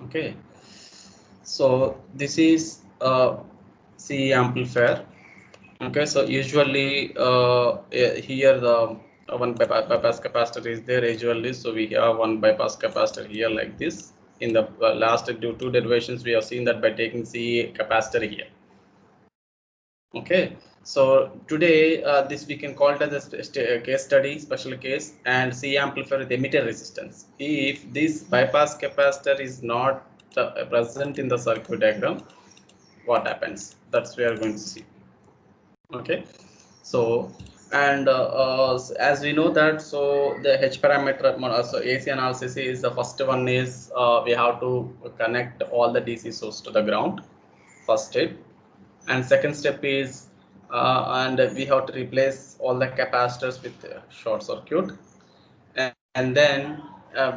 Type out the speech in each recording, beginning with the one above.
Okay, so this is C amplifier. Okay, so usually here the one bypass capacitor is there usually, so we have one bypass capacitor here like this. In the last two derivations we have seen that by taking C capacitor here. Okay, so today this we can call it as a case study, special case, and C amplifier with emitter resistance. If this bypass capacitor is not present in the circuit diagram, what happens? That's we are going to see. Okay, so and as we know that, so the H parameter, so AC analysis is the first one is we have to connect all the DC source to the ground, first step, and second step is and we have to replace all the capacitors with short circuit, and then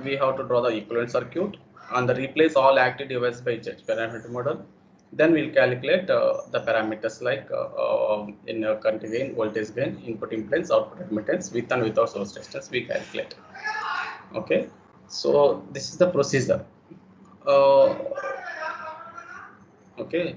we have to draw the equivalent circuit and replace all active devices by H parameter model. Then we'll calculate the parameters like in current gain, voltage gain, input impedance, output admittance, with and without source resistance we calculate. Okay, so this is the procedure. Okay.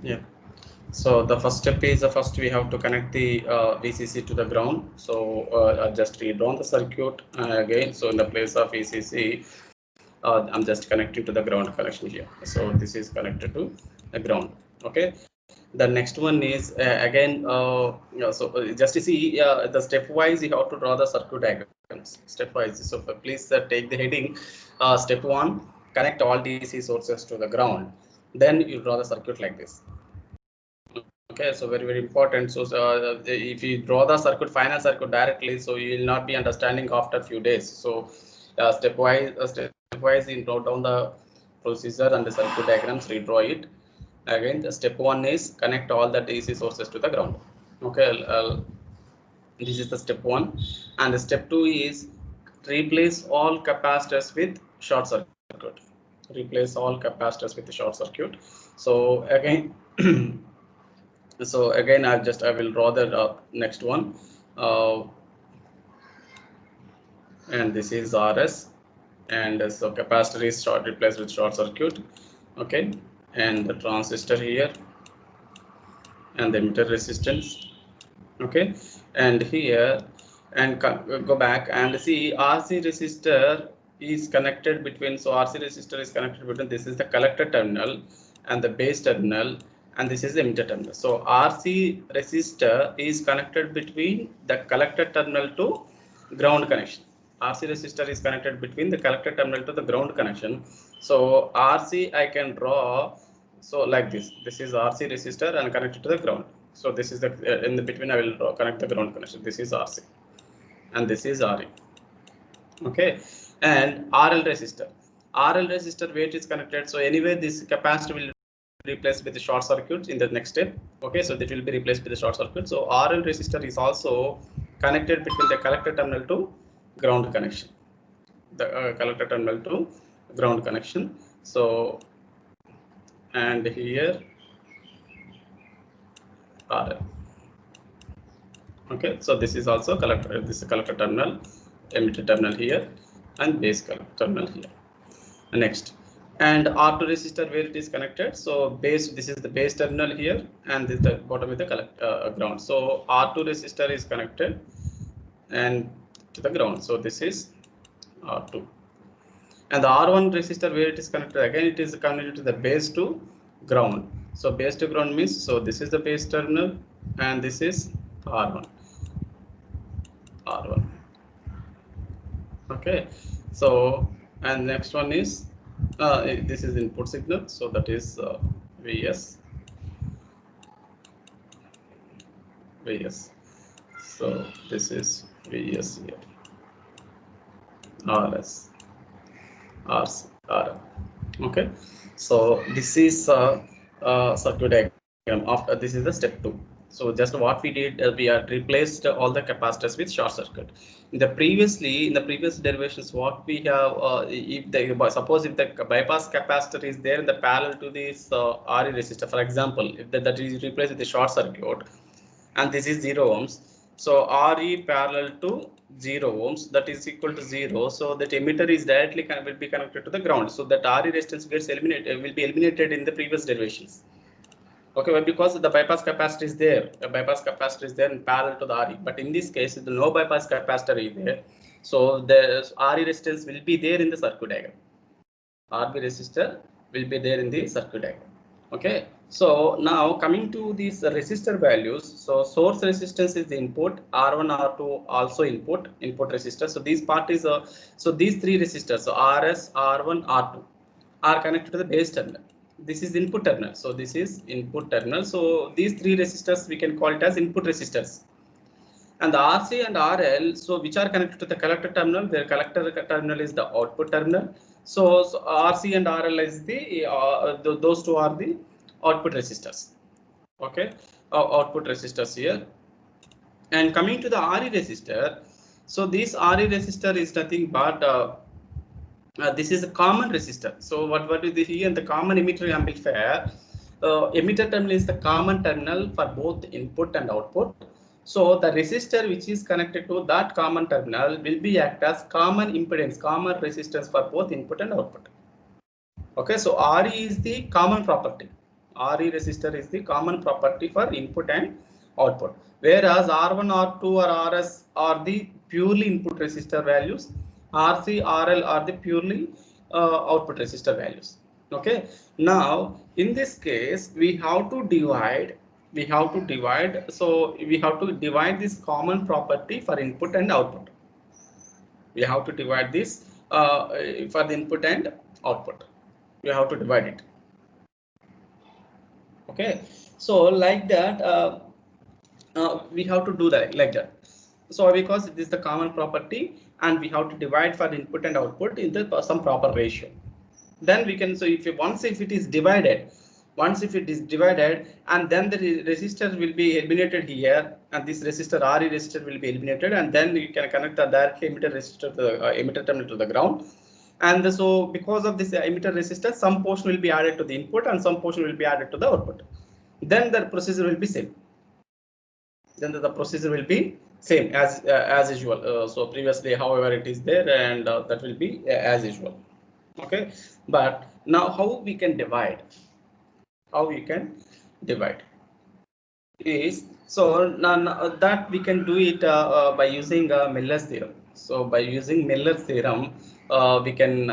Yeah. So the first step is first we have to connect the VCC to the ground. So I'll just redraw the circuit again. So in the place of VCC, I'm just connecting to the ground connection here. So this is connected to the ground. Okay. The next one is again. So just to see the stepwise, you have to draw the circuit diagrams stepwise. So please take the heading. Step 1: connect all DC sources to the ground. Then you draw the circuit like this. Okay, so very important. So if you draw the circuit, final circuit directly, so you will not be understanding after few days. So stepwise you note down the procedure and the circuit diagrams, redraw it. Again, the step 1 is connect all the DC sources to the ground. Okay, this is the step 1, and the step 2 is replace all capacitors with short circuit. Replace all capacitors with the short circuit. So again. So again, I will draw the next one, and this is RS, and so capacitor is replaced with short circuit. Okay, and the transistor here, and the emitter resistance. Okay, and here, and go back and see RC resistor is connected between. So RC resistor is connected between. This is the collector terminal and the base terminal, and this is the emitter terminal. So RC resistor is connected between the collector terminal to ground connection. RC resistor is connected between the collector terminal to the ground connection. So RC I can draw so like this. This is RC resistor and connected to the ground. So this is the in the between I will connect the ground connection. This is RC and this is RE. Okay, and RL resistor. RL resistor where it is connected. So anyway, this capacitor will replaced with the short circuit in the next step. Okay, so that will be replaced with the short circuit. So RL resistor is also connected between the collector terminal to ground connection. The collector terminal to ground connection. So and here RL. Okay, so this is also collector. This is collector terminal, emitter terminal here, and base collector terminal here. Next, and R2 resistor where it is connected. So base, this is the base terminal here, and this the bottom is the ground. So R2 resistor is connected and to the ground. So this is R2, and the R1 resistor where it is connected, again it is connected to the base to ground. So base to ground means, so this is the base terminal and this is R1. Okay, so and next one is This is input signal, so that is Vs. So this is Vs here. Rs, Rs, Rm. Okay, so this is circuit diagram. After this is the step 2. So just what we did, we had replaced all the capacitors with short circuit. In the previous derivations, what we have, suppose if the bypass capacitor is there in the parallel to this RE resistor, for example, if that is replaced with the short circuit, and this is 0 ohms. So RE parallel to 0 ohms, that is equal to 0. So that emitter is directly will be connected to the ground. So that RE resistance gets eliminated, will be eliminated in the previous derivations. Okay, well, because the bypass capacitor is there, the bypass capacitor is there in parallel to the RE. But in this case, the no bypass capacitor is there. So the RE resistance will be there in the circuit diagram. RB resistor will be there in the circuit diagram. Okay, so now coming to these resistor values, so source resistance is the input, R1, R2 also input resistor. So these part is so these three resistors, so RS, R1, R2 are connected to the base terminal. This is input terminal, so this is input terminal. So these three resistors we can call it as input resistors. And the RC and RL, so which are connected to the collector terminal, their collector terminal is the output terminal. So RC and RL is those two are the output resistors. Okay, output resistors here. And coming to the RE resistor, so this RE resistor is nothing but this is a common resistor. So what is this here? The common emitter amplifier. Emitter terminal is the common terminal for both input and output. So the resistor which is connected to that common terminal will be act as common impedance, common resistance for both input and output. Okay, so RE is the common property. RE resistor is the common property for input and output. Whereas R1, R2 or RS are the purely input resistor values. RC, RL are the purely output resistor values. Okay, now in this case we have to divide. So we have to divide this common property for input and output. We have to divide this for the input and output. We have to divide it. Okay, so like that we have to do that like that. So because it is the common property and we have to divide for input and output in the some proper ratio, then we can, so if it is divided, and then the resistor will be eliminated here, and this resistor RE resistor will be eliminated, and then you can connect the direct emitter resistor to the emitter terminal to the ground. And so because of this emitter resistor, some portion will be added to the input and some portion will be added to the output. Then the procedure will be same. The procedure will be same as usual. So previously, however, it is there, and that will be as usual. Okay, but now how we can divide? Is so now that we can do it by using Miller's theorem. So by using Miller's theorem, we can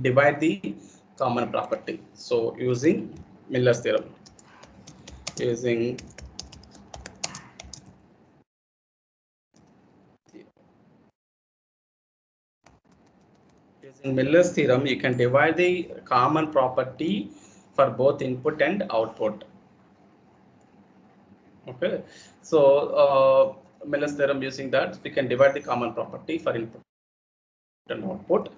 divide the common property. So using Miller's theorem, using Miller's theorem, you can divide the common property for both input and output. Okay, so Miller's theorem, using that we can divide the common property for input and output,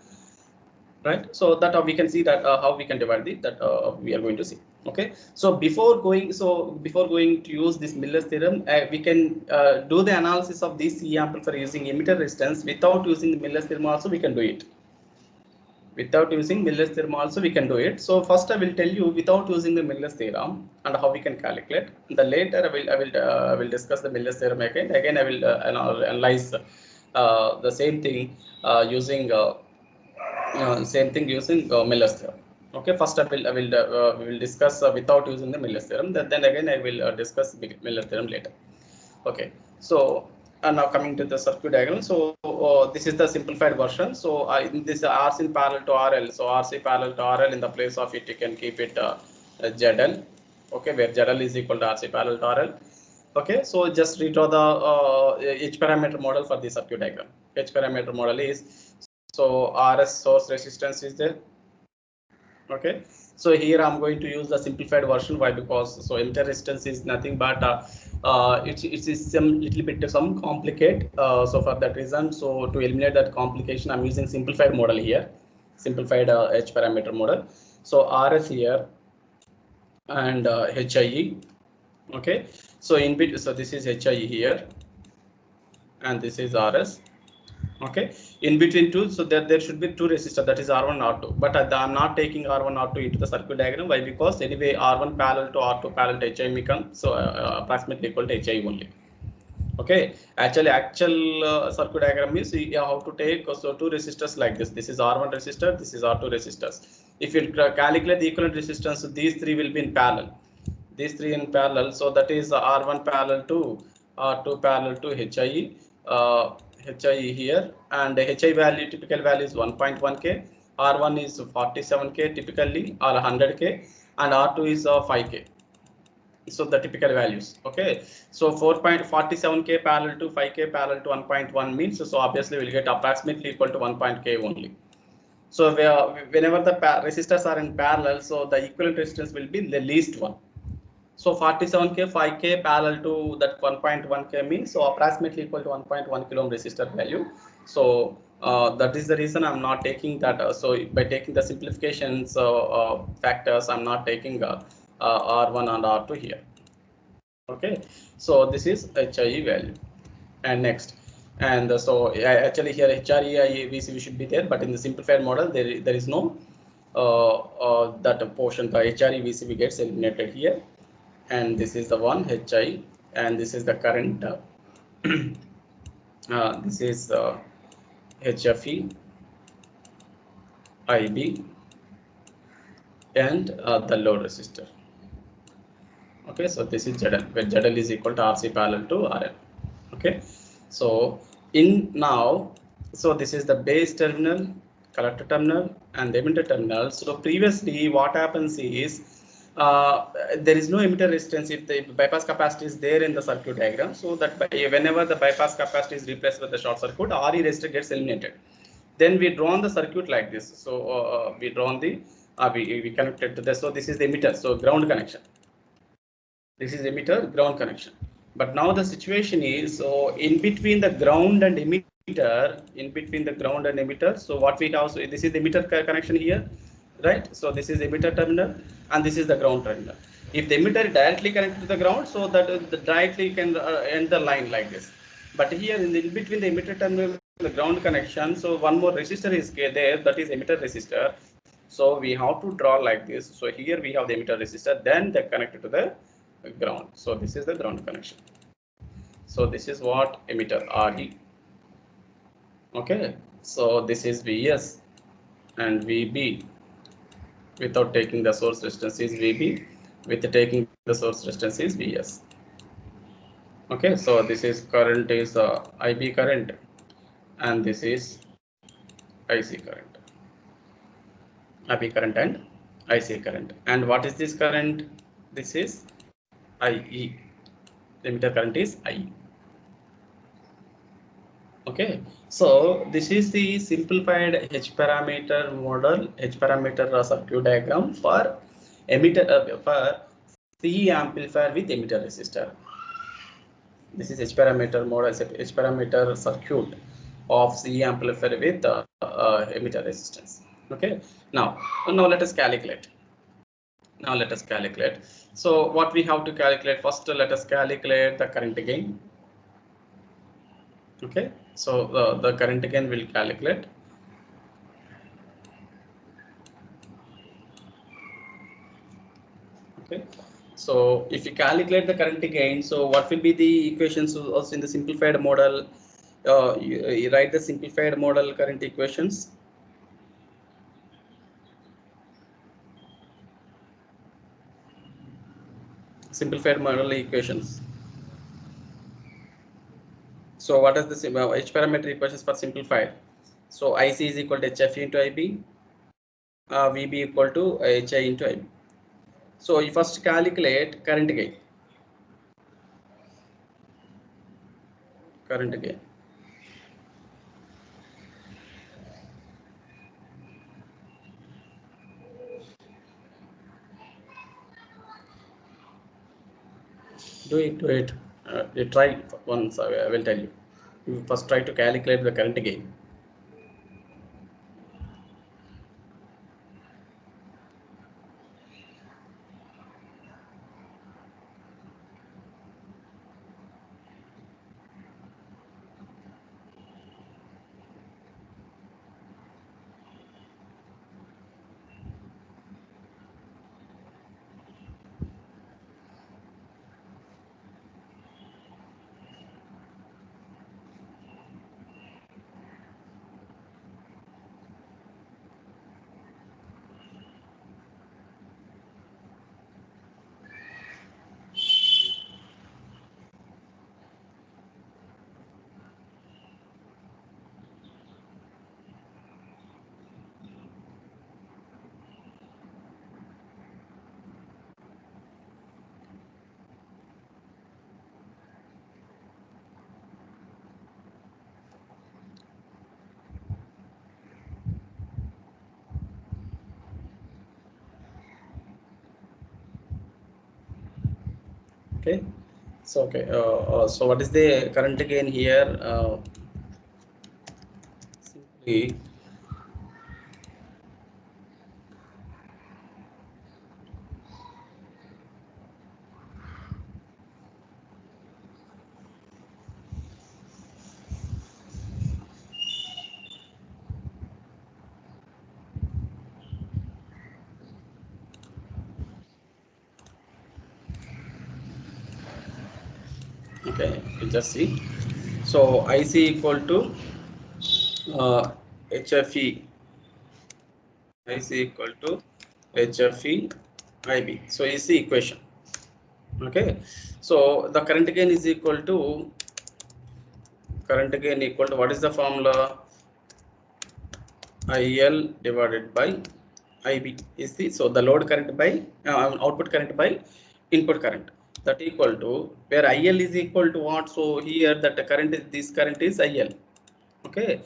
right? So that we can see that how we can divide that we are going to see. Okay, so before going to use this Miller's theorem, we can do the analysis of this C amplifier using emitter resistance. Without using the Miller's theorem also we can do it. Without using Miller's theorem also we can do it. So first I will tell you without using the Miller's theorem and how we can calculate. And the later I will discuss the Miller's theorem again. Again I will analyze the same thing using Miller's theorem. Okay, first we will discuss without using the Miller's theorem. Then again I will discuss Miller's theorem later. Okay, so and now coming to the circuit diagram. So this is the simplified version. So in this RC in parallel to RL. So RC parallel to RL, in the place of it you can keep it ZL. Okay, where ZL is equal to RC parallel to RL. Okay, so just redraw the H parameter model for the circuit diagram. H parameter model is, So RS source resistance is there. Okay, so here I'm going to use the simplified version. Why? Because so emitter resistance is nothing but it is some little bit some complicate. So for that reason, so to eliminate that complication, I'm using simplified model here, simplified H parameter model. So RS here and HIE. Okay, so in between, so this is HIE here and this is RS. Okay, in between two, so that there should be two resistors, that is R1 R2, but I'm not taking R1 R2 into the circuit diagram. Why? Because anyway R1 parallel to R2 parallel to HI become so approximately equal to HI only. Okay, actual circuit diagram is you have to take so two resistors like this is R1 resistor, this is R2 resistors. If you calculate the equivalent resistance, so these three will be in parallel, these three in parallel, so that is R1 parallel to R2 parallel to HIE, HIE here, and HI value, typical value is 1.1K, R1 is 47K typically or 100K, and R2 is 5K. So the typical values. Okay, so 4.47K parallel to 5K parallel to 1.1 means, so obviously we'll get approximately equal to 1.K only. So whenever the resistors are in parallel, so the equivalent resistance will be the least one. So 47K 5K parallel to that 1.1K means, so approximately equal to 1.1 kilo ohm resistor value. So that is the reason I'm not taking that. So by taking the simplifications factors, I'm not taking R1 and R2 here. Okay, so this is HIE value. And next, and so actually here HRE VCV should be there, but in the simplified model there is no that portion. The HRE VCV gets eliminated here, and this is the one HI, and this is the current. This is HFE, IB, and the load resistor. Okay, so this is ZL, where ZL is equal to RC parallel to RL. Okay, so in now, so this is the base terminal, collector terminal, and the emitter terminal. So previously, what happens is there is no emitter resistance if the bypass capacity is there in the circuit diagram. So that whenever the bypass capacity is replaced with the short circuit, RE resistor gets eliminated. Then we drawn the circuit like this. So we drawn the we connected to this. So this is the emitter. So ground connection. This is emitter ground connection. But now the situation is, so in between the ground and emitter, so what we have, so this is the emitter connection here, right? So this is the emitter terminal and this is the ground terminal. If the emitter is directly connected to the ground, so that directly can end the line like this. But here in between the emitter terminal and the ground connection, so one more resistor is there, that is emitter resistor. So we have to draw like this. So here we have the emitter resistor, then they connected to the ground. So this is the ground connection. So this is what emitter RE. Okay, so this is VS and VB without taking the source resistance is VB, with taking the source resistance is VS. Okay, so this is current is IB current and this is IC current. IB current and IC current. And what is this current? This is IE. The emitter current is IE. Okay, so this is the simplified H parameter model, H parameter circuit diagram for emitter for CE amplifier with emitter resistor. This is H parameter model, H parameter circuit of CE amplifier with emitter resistance. Okay, now let us calculate. Now let us calculate. So what we have to calculate first? Let us calculate the current gain. Okay, so the current gain will calculate. Okay, so if you calculate the current gain, so what will be the equations also in the simplified model? You write the simplified model current equations. Simplified model equations. So what is the H parameter equations for simplified? So IC is equal to HF into IB, VB equal to HI into IB. So you first calculate current gain. Current gain. Do it. You try once. I will tell you. You first try to calculate the current gain. Okay. So okay. So what is the current gain here? Simply okay. You just see. So IC equal to HFE. IC equal to HFE IB. So is the equation. Okay. So the current gain is equal to what is the formula? IL divided by IB is the, so the load current by output current by input current, that equal to where IL is equal to what? So here that the current is, this current is IL. Okay,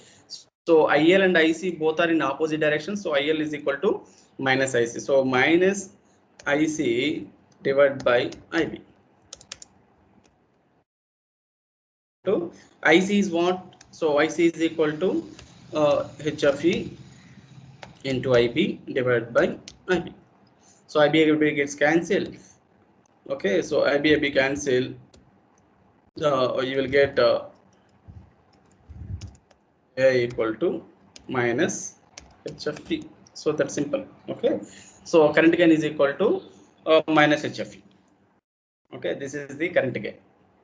so IL and IC both are in opposite directions, so IL is equal to minus IC, so minus IC divided by IB. To IC is what? So IC is equal to HFE into IB divided by IB. So IB gets cancelled. Okay, so IB cancel. You will get A equal to minus HFE. So that's simple. Okay, so current gain is equal to minus HFE. Okay, this is the current gain.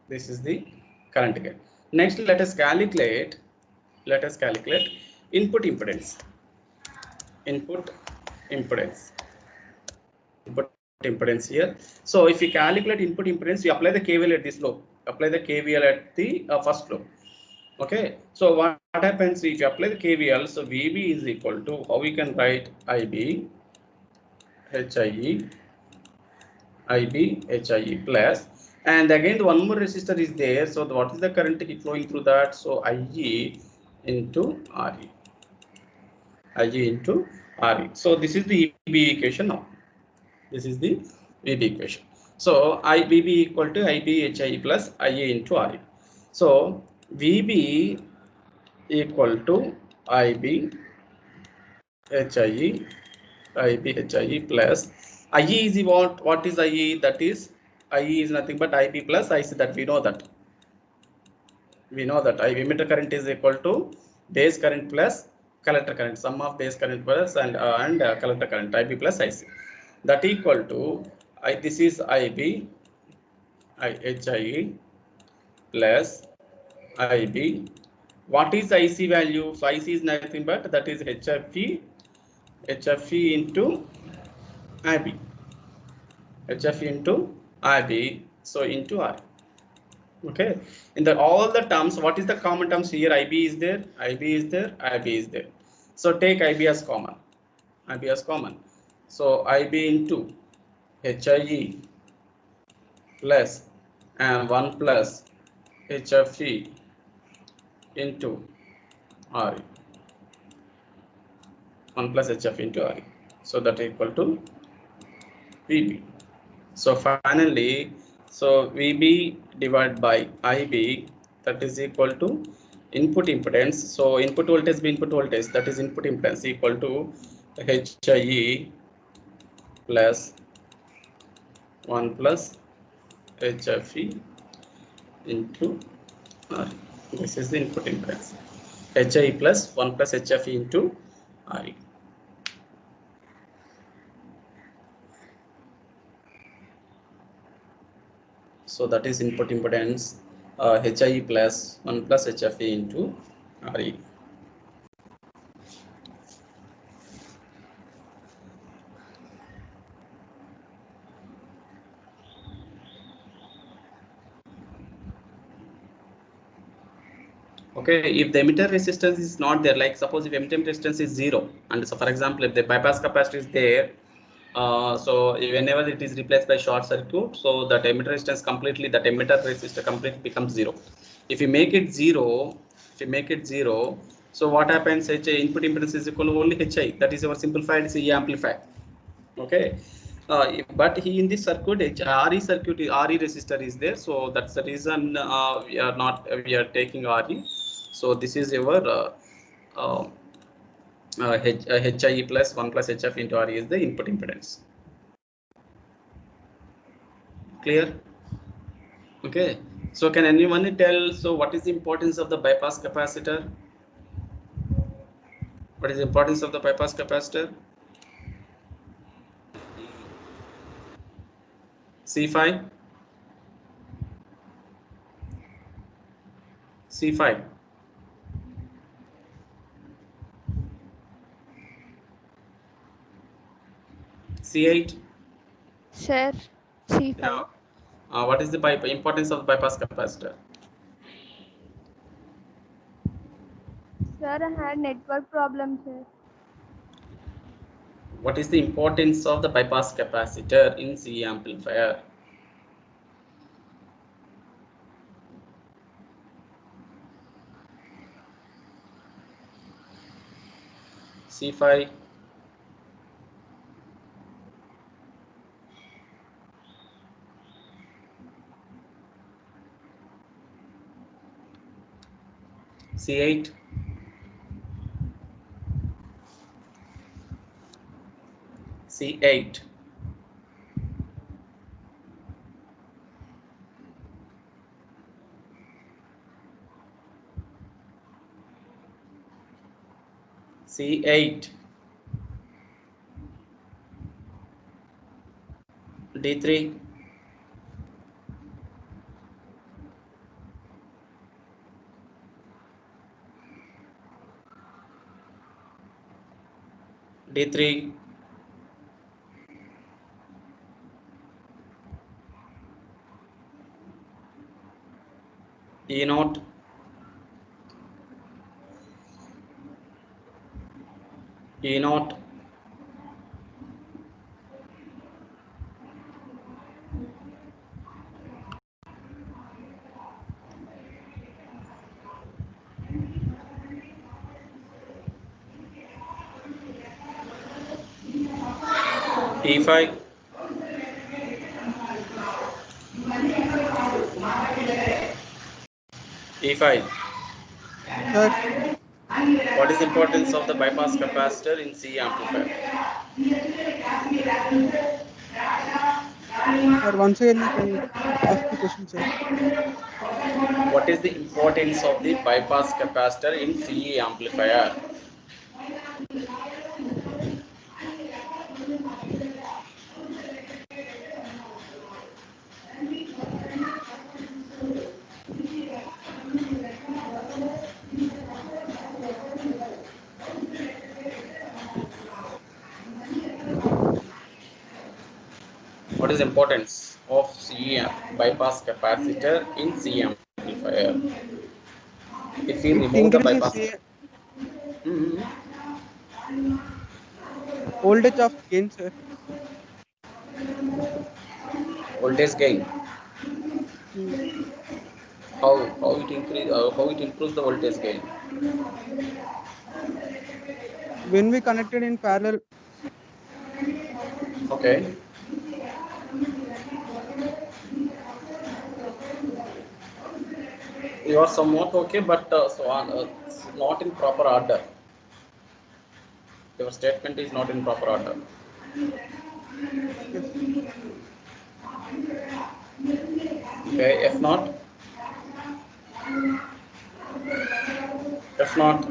This is the current gain. Next, let us calculate. Let us calculate input impedance. Input impedance. Input impedance here. So if you calculate input impedance, you apply the KVL at this loop. Apply the KVL at the first loop. Okay. So what happens if you apply the KVL? So VB is equal to, how we can write IB HIE HIE plus, and again the one more resistor is there. So what is the current flowing through that? So IE into RE. IE into RE. So this is the EB equation now. This is the VB equation. So VB equal to IB HIE plus IA into RE. So VB equal to IB HIE plus IE is what? What is IE? That is, IE is nothing but IB plus IC, that we know that. We know that IB emitter current is equal to base current plus collector current, sum of base current plus and collector current, IB plus IC. That equal to this is IB HIE plus IB. What is IC value? So IC is nothing but that is HFE into IB. HFE into IB. So into R. Okay. In the all the terms, what is the common terms here? IB is there, IB is there, IB is there. So take IB as common. IB as common. So IB into HIE plus and 1 plus HFE into RE. 1 plus HF into RE. So that equal to VB. So finally So VB divided by IB, that is equal to input impedance. So input voltage be input voltage, that is input impedance, equal to HIE plus 1 plus HFE into R. This is the input impedance. HIE plus 1 plus HFE into RE. So that is input impedance HIE plus 1 plus HFE into RE. Okay, if the emitter resistance is not there, like suppose if emitter resistance is 0, and so for example, if the bypass capacitor is there, so whenever it is replaced by short circuit, so that emitter resistance completely, that emitter resistor completely becomes 0. If you make it 0, so what happens? Input impedance is equal to only HI. That is our simplified CE amplifier. Okay. But in this circuit, RE circuit, RE resistor is there, so that's the reason we are taking RE. So this is your HIE plus 1 plus HF into RE is the input impedance. Clear? Okay. So can anyone tell? So what is the importance of the bypass capacitor? What is the importance of the bypass capacitor? C5. C5. C8. Sir, C5. Yeah. What is the importance of the bypass capacitor? Sir, I had network problem, sir. What is the importance of the bypass capacitor in CE amplifier? C5. C8. C8. C8. D3. D3. E0. E0. E5. E5. Sir, What is the importance of the bypass capacitor in CE amplifier? sir, once again, can you ask the question, sir? What is the importance of the bypass capacitor in CE amplifier? What is the importance of CE bypass capacitor in CE amplifier? If we It remove the increases bypass, the Mhm. voltage of gain, sir. Voltage gain, Hmm. how it increase, how it improves the voltage gain? When we connected in parallel, Okay. You are somewhat okay, but not in proper order. Your statement is not in proper order. Yes. Okay, if not, if not,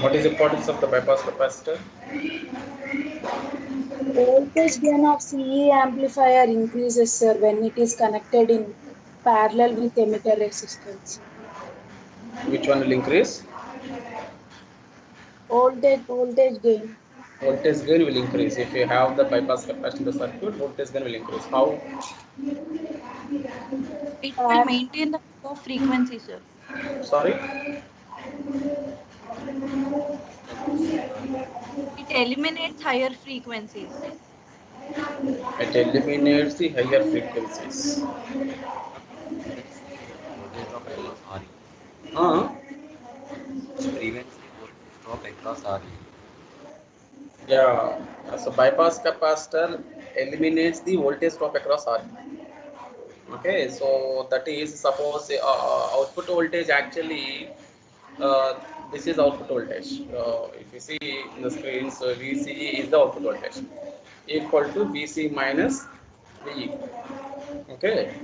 what is the importance of the bypass capacitor? Voltage gain of CE amplifier increases, sir, when it is connected in parallel with emitter resistance. Which one will increase? Voltage gain. Voltage gain will increase. If you have the bypass capacitor in the circuit, voltage gain will increase. How? It will maintain the low frequency, sir. Sorry? It eliminates higher frequencies. It eliminates the higher frequencies. Voltage drop across RE. Uh, Prevents the voltage drop across RE. yeah. So bypass capacitor eliminates the voltage drop across R. Okay, so that is suppose output voltage actually this is output voltage. If you see in the screen, so VCE is the output voltage equal to VC minus VE. Okay,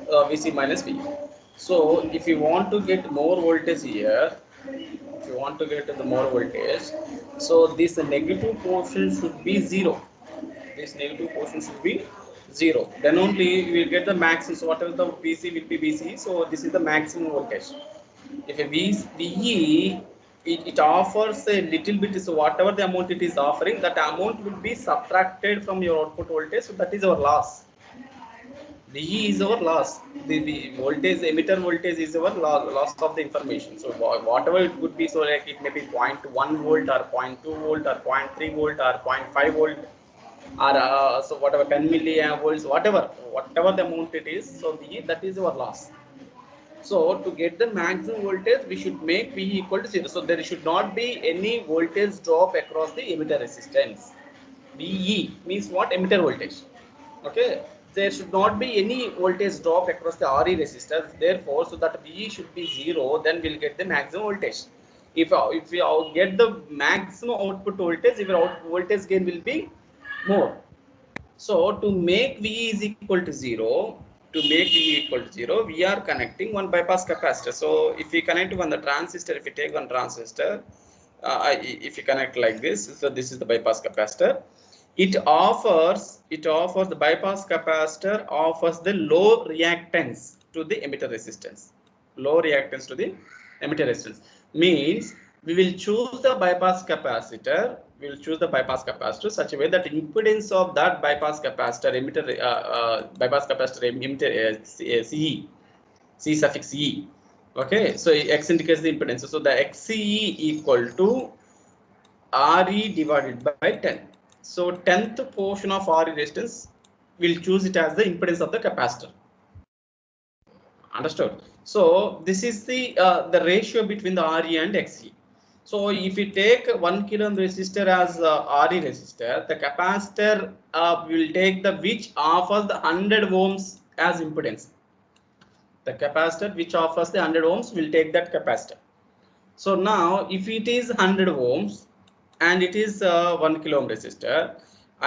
VC minus VE. So if you want to get more voltage here, if you want to get the more voltage, so this negative portion should be 0. This negative portion should be 0. Then only you will get the maximum. So whatever the VC will be VC. So this is the maximum voltage. If a VE, it offers a little bit. So whatever the amount it is offering, that amount will be subtracted from your output voltage. So that is our loss. VE is our loss. The voltage emitter voltage is our loss of the information. So whatever it could be, so like it may be 0.1 volt or zero 0.2 volt or zero 0.3 volt or 0.5 volt or so whatever 10 milliamp volts, whatever the amount it is. So VE, that is our loss. So to get the maximum voltage, we should make VE equal to 0. So there should not be any voltage drop across the emitter resistance. VE means what? Emitter voltage. Okay, there should not be any voltage drop across the RE resistors. Therefore, so that VE should be 0, then we'll get the maximum voltage. If we get the maximum output voltage, our voltage gain will be more. So to make VE is equal to 0, we are connecting one bypass capacitor. So if we connect one the transistor, if we take one transistor, if you connect like this, so this is the bypass capacitor. It offers the bypass capacitor offers the low reactance to the emitter resistance. Low reactance to the emitter resistance means we will choose the bypass capacitor. We will choose the bypass capacitor such a way that impedance of that bypass capacitor emitter bypass capacitor emitter CE, C suffix E. Okay, so X indicates the impedance. So the XCE equal to RE divided by 10. So 10th portion of RE resistance, we'll choose it as the impedance of the capacitor. Understood? So this is the ratio between the RE and XE. So if you take 1 kilo ohm resistor as RE resistor, the capacitor will take the which offers the 100 ohms as impedance. The capacitor which offers the 100 ohms will take that capacitor. So now if it is 100 ohms and it is 1 kilo ohm resistor,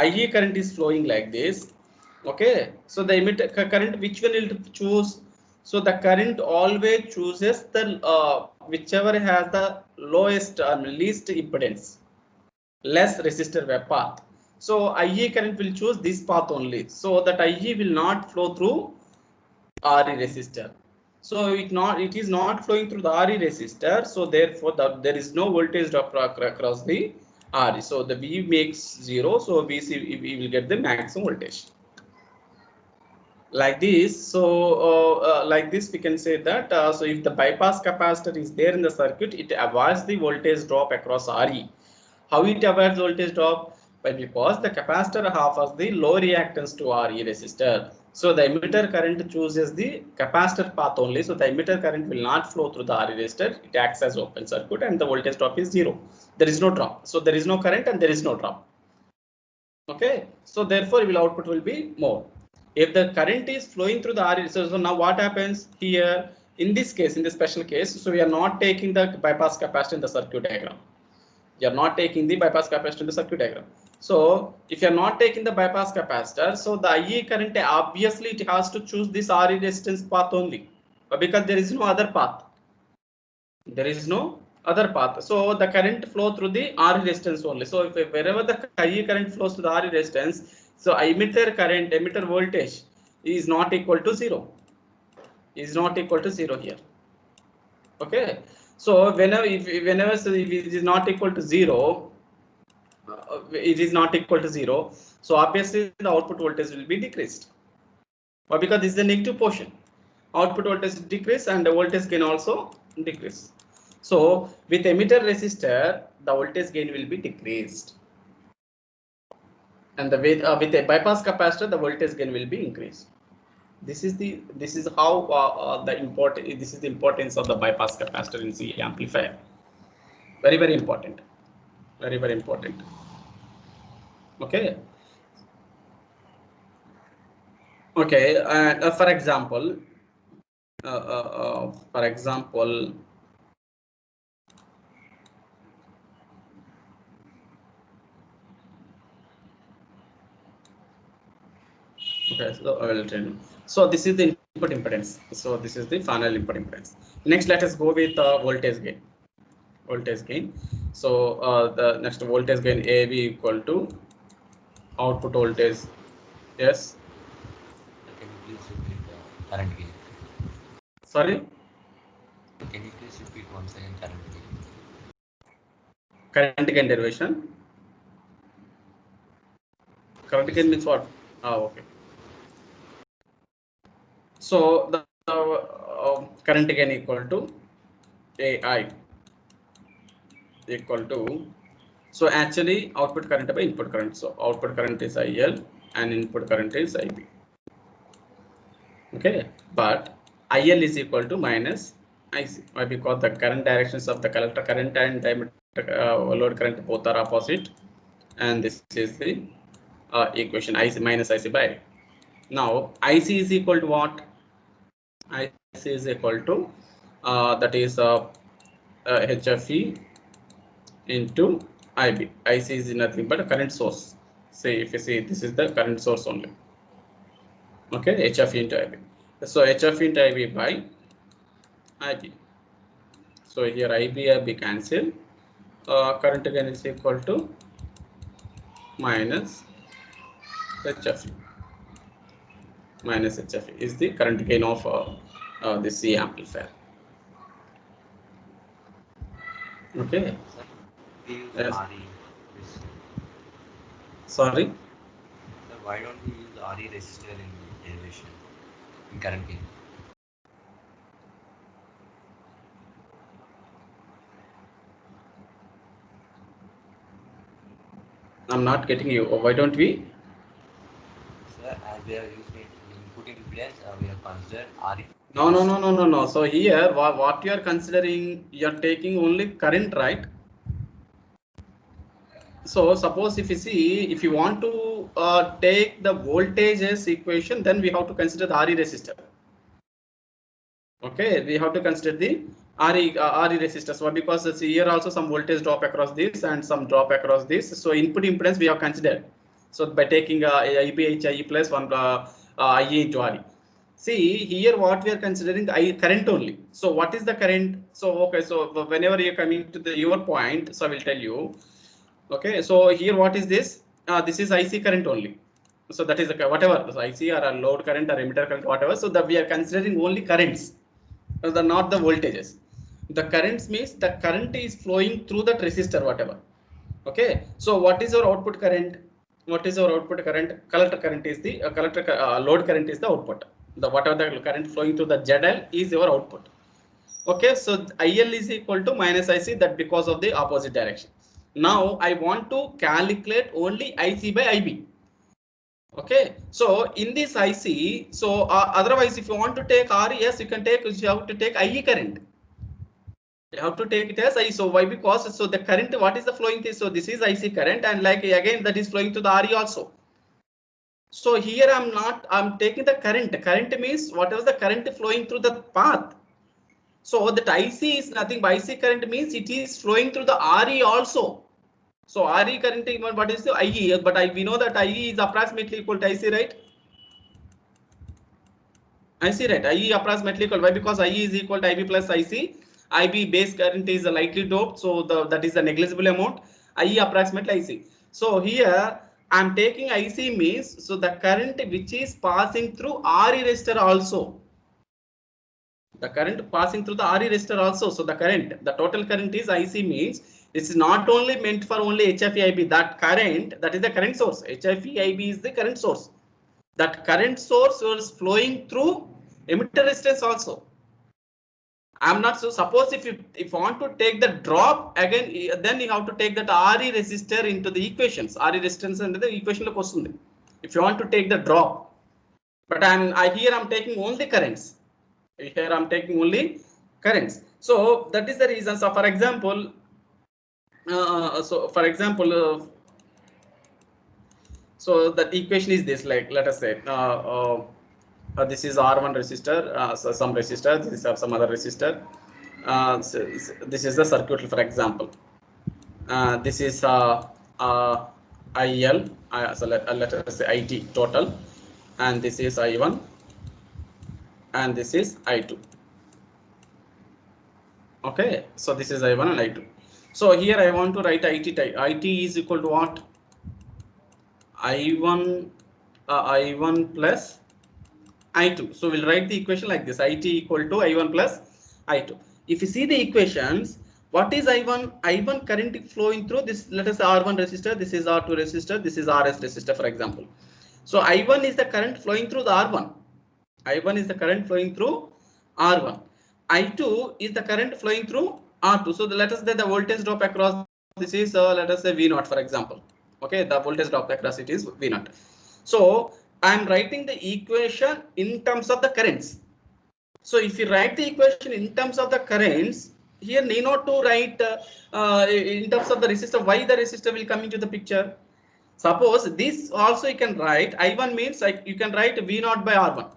IE current is flowing like this. Okay, so the emitter current, which one will choose? So the current always chooses the whichever has the lowest least impedance, less resistor wave path. So IE current will choose this path only, so that IE will not flow through RE resistor. So it is not flowing through the RE resistor. So therefore there is no voltage drop across the RE. So the V makes 0. So we will get the maximum voltage. Like this. So like this we can say that so if the bypass capacitor is there in the circuit, it avoids the voltage drop across RE. How it avoids voltage drop? Because the capacitor offers the low reactance to RE resistor. So the emitter current chooses the capacitor path only. So the emitter current will not flow through the RE resistor. It acts as open circuit and the voltage drop is 0. There is no drop. So there is no current and there is no drop. Okay. So therefore output will be more. If the current is flowing through the RE resistor, so now what happens here in this case, in this special case, so we are not taking the bypass capacitor in the circuit diagram. You are not taking the bypass capacitor in the circuit diagram. So if you are not taking the bypass capacitor, so the IE current obviously it has to choose this RE resistance path only, because there is no other path. There is no other path. So the current flow through the RE resistance only. So if wherever the IE current flows to the RE resistance, so emitter current, emitter voltage is not equal to 0. Is not equal to 0 here. Okay. So whenever if it is not equal to 0. It is not equal to 0, so obviously the output voltage will be decreased. Why? Because this is the negative portion. Output voltage decrease and the voltage gain also decrease. So with emitter resistor, the voltage gain will be decreased, and with a bypass capacitor, the voltage gain will be increased. This is how the importance of the bypass capacitor in CE amplifier. Very important. Very important. Okay. Okay, for example, okay, so I will tell you. So this is the input impedance. So this is the final input impedance. Next, let us go with voltage gain. Voltage gain. So the next voltage gain AV equal to output voltage. Yes. Can you please repeat the current gain? Sorry. Can you please repeat once again current gain? Current gain derivation. Current gain means what? Okay. So the current gain equal to AI equal to, so actually output current by input current. So output current is IL and input current is IB. Okay, but IL is equal to minus IC. Why? Because the current directions of the collector current and diameter load current both are opposite, and this is the equation IC minus IC by. Now IC is equal to what? IC is equal to that is HFE into IB. IC is nothing but a current source. Say if you see this is the current source only. Okay, HFE into IB. So HFE into IB by IB. So here IB cancel. Current gain is equal to minus HFE. Minus HFE is the current gain of the C amplifier. Okay. We use Yes. RE. Sorry. So why don't we use RE resistor in derivation in current gain? I'm not getting you. Why don't we? Sir, as we are using input impedance, we have considered RE. No. So here, what you are considering, you are taking only current, right? So suppose if you see, if you want to take the voltages equation, then we have to consider the RE resistor. Okay, we have to consider the RE resistors. Why? Because here also some voltage drop across this and some drop across this. So input impedance we have considered. So by taking IBHIE plus 1 IE into RE. See here what we are considering the current only. So what is the current? So okay, so whenever you are coming to your point, so I will tell you. Okay, so here what is this? This is IC current only. So that is whatever, so IC or a load current or emitter current, whatever. So that we are considering only currents, not the voltages. The currents means the current is flowing through that resistor, whatever. Okay, so what is our output current? What is our output current? Collector current is the load current is the output. The whatever the current flowing through the ZL is your output. Okay, so IL is equal to minus IC, that because of the opposite direction. Now I want to calculate only IC by IB. Okay, so in this IC, so otherwise if you want to take RE, yes, you can take, you have to take IE current. You have to take it as I. So why? Because so the current, what is the flowing thing? So this is IC current, and like again that is flowing to the RE also. So here I'm taking the current. Current means whatever the current flowing through the path. So that IC is nothing but IC current means it is flowing through the RE also. So RE current, what is the IE? But we know that IE is approximately equal to IC, right? IC, right? IE approximately equal. Why? Because IE is equal to IB plus IC. IB base current is lightly doped, so that is a negligible amount. IE approximately IC. So here I'm taking IC means so the current which is passing through RE resistor also. The current passing through the RE resistor also. So the current, the total current is IC means this is not only meant for only HFE-IB. That current, that is the current source. HFE-IB is the current source. That current source was flowing through emitter resistance also. I'm not so suppose if you want to take the drop again, then you have to take that RE resistor into the equations. RE resistance into the equation lo kostundi. If you want to take the drop, but here I'm taking only currents. Here I'm taking only currents. So that is the reason. So for example, so that equation is this, like let us say this is R1 resistor, so some resistor, this is some other resistor. So this is the circuit, for example. This is IL, so let us say IT total, and this is I1, and this is I2. Okay, so this is I1 and I2. So here I want to write IT. IT is equal to what? I1 plus I2. So we'll write the equation like this: IT equal to I1 plus I2. If you see the equations, what is I1? I1 current flowing through this. Let us say R1 resistor. This is R2 resistor. This is RS resistor, for example. So I1 is the current flowing through the R1. I1 is the current flowing through R1. I2 is the current flowing through R2. So let us say the voltage drop across this is let us say V0, for example. Okay, the voltage drop across it is V0. So I am writing the equation in terms of the currents. So if you write the equation in terms of the currents, here need not to write in terms of the resistor. Why the resistor will come into the picture? Suppose this also you can write I1 means like you can write V0 by R1.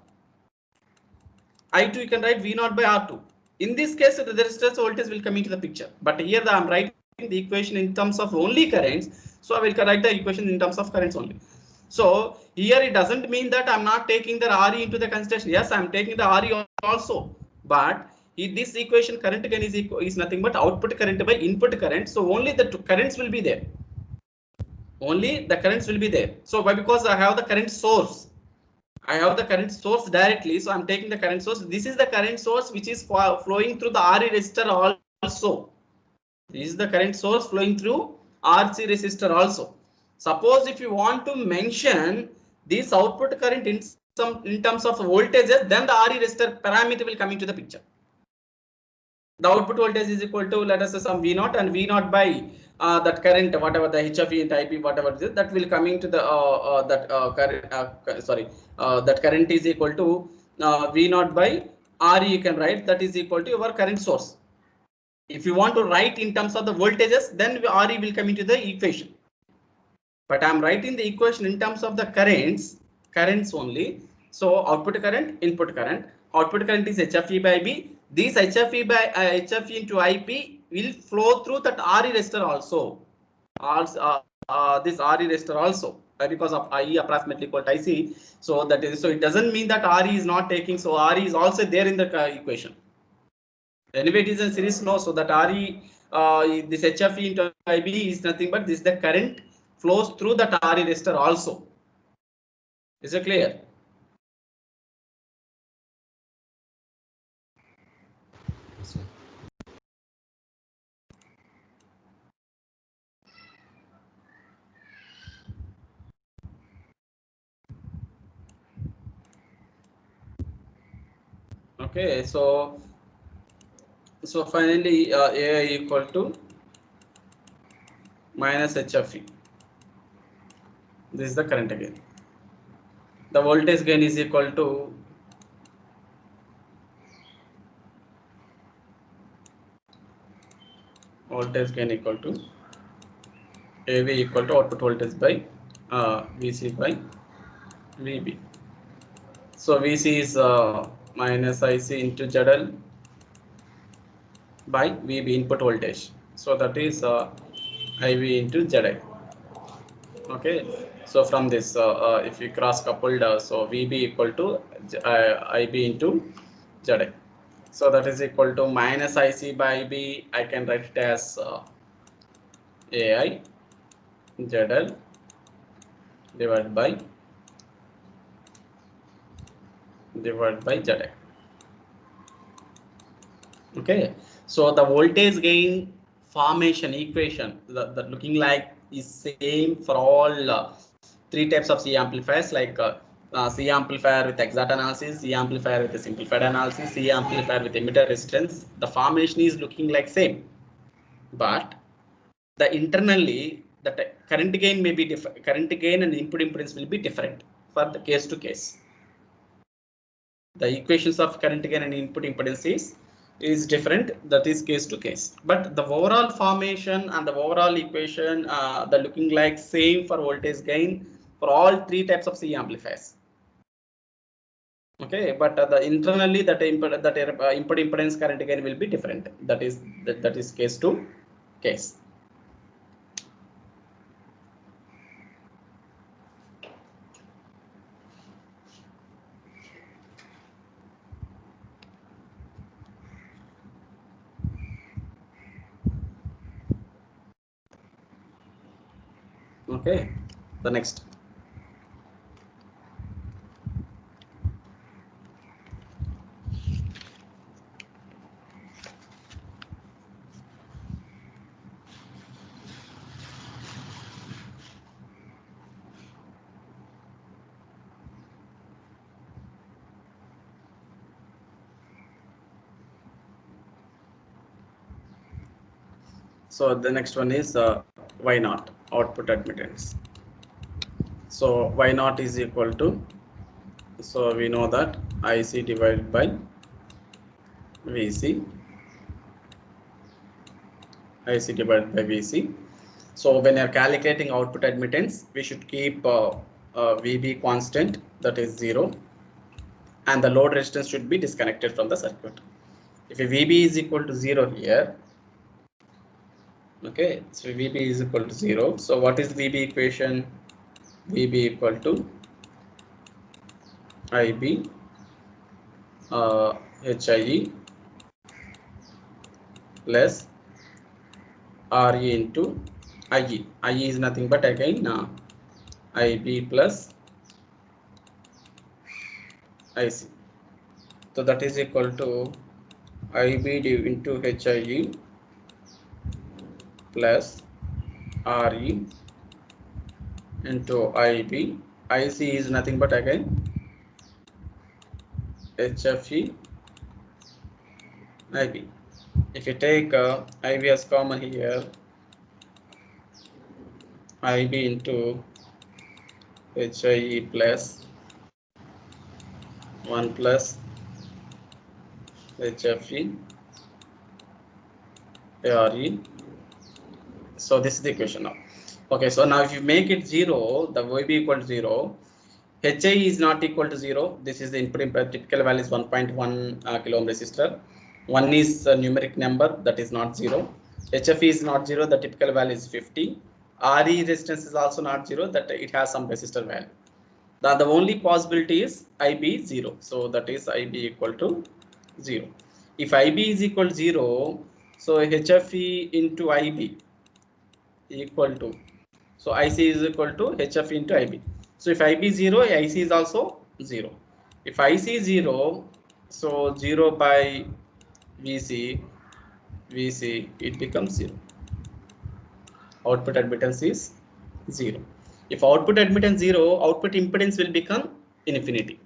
I2 you can write V0 by R2. In this case, the resistance voltage will come into the picture. But here I am writing the equation in terms of only currents. So I will write the equation in terms of currents only. So here it doesn't mean that I'm not taking the RE into the consideration. Yes, I'm taking the RE also. But this equation current gain is nothing but output current by input current. So only the currents will be there. Only the currents will be there. So why? Because I have the current source. I have the current source directly, so I'm taking the current source. This is the current source which is flowing through the RE resistor also. This is the current source flowing through RC resistor also. Suppose if you want to mention this output current in terms of voltages, then the RE resistor parameter will come into the picture. The output voltage is equal to, let us say, some V0, and V0 by that current, whatever the HFE and IP, whatever it is, that will come into the that current is equal to V0 by RE. You can write that is equal to your current source. If you want to write in terms of the voltages, then RE will come into the equation. But I'm writing the equation in terms of the currents only. So output current, input current. Output current is HFE by IB. This HFE by HFE into IP will flow through that RE resistor also. This RE resistor also, because of IE approximately equal to IC. So that is, so it doesn't mean that RE is not taking. So RE is also there in the equation. Anyway, it is in series, no. So that RE, this HFE into IB is nothing but this the current flows through that RE resistor also. Is it clear? Yes, sir. Okay, so finally AI equal to minus HFE. This is the current again. the voltage gain is equal to AV equal to output voltage by VC by VB. So VC is minus IC into ZL by VB input voltage. So that is IV into ZL. Okay. So from this, if we cross coupled, so VB equal to IB into ZL. So that is equal to minus IC by IB. I can write it as AI ZL divided by ZL. Okay, so the voltage gain formation equation that looking like is same for all three types of C amplifiers, like C amplifier with exact analysis, C amplifier with a simplified analysis, C amplifier with emitter resistance. The formation is looking like same, but the internally the current gain may be different. Current gain and input impedance will be different for the case to case. The equations of current gain and input impedance is different, that is case to case, but the overall formation and the overall equation the looking like same for voltage gain for all three types of C amplifiers. Okay, but the internally that input impedance current gain will be different, that is case to case. Okay, the next. So the next one is Y naught, output admittance. So Y naught is equal to, so we know that IC divided by VC, IC divided by VC. So when you're calculating output admittance, we should keep VB constant, that is 0, and the load resistance should be disconnected from the circuit. If VB is equal to 0 here, okay, so VB is equal to 0. So what is VB equation? VB equal to IB HIE plus RE into IE. IE is nothing but again IB plus IC. So that is equal to IB into HIE plus RE into IB. IC is nothing but again HFE IB. If you take IB as common here, IB into HIE plus 1 plus HFE RE. So this is the equation now. Okay, so now if you make it 0, the VB equal to 0, HIE is not equal to 0. This is the input impedance. Typical value is 1.1 kilo ohm resistor. 1 is a numeric number, that is not 0. HFE is not 0, the typical value is 50. RE resistance is also not 0, that it has some resistor value. The only possibility is IB 0. So that is IB equal to 0. If IB is equal to 0, so HFE into IB equal to, so IC is equal to HF into IB. So if IB 0, IC is also 0. If IC 0, so 0 by VC, it becomes 0. Output admittance is 0. If output admittance 0, output impedance will become infinity.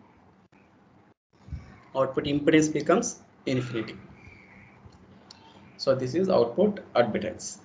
Output impedance becomes infinity. So this is output admittance.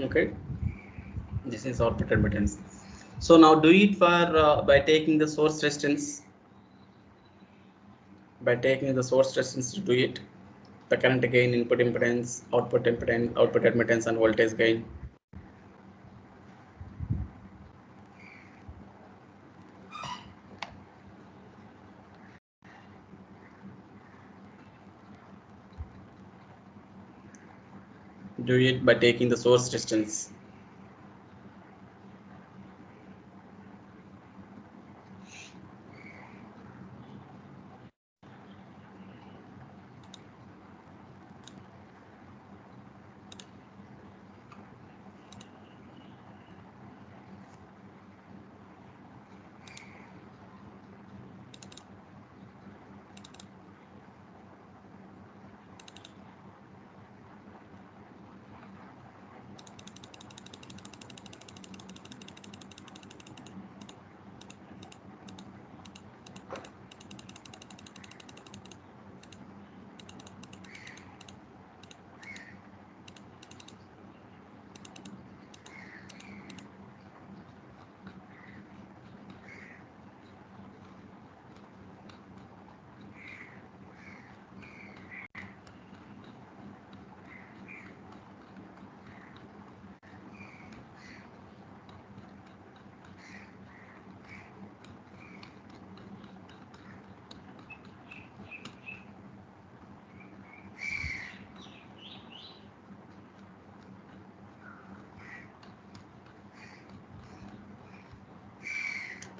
Okay, this is output admittance. So now do it for by taking the source resistance. By taking the source resistance to do it, the current gain, input impedance, output admittance, and voltage gain. Do it by taking the source resistance.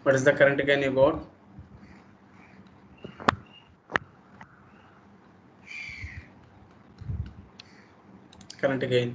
What is the current gain you got? Current gain.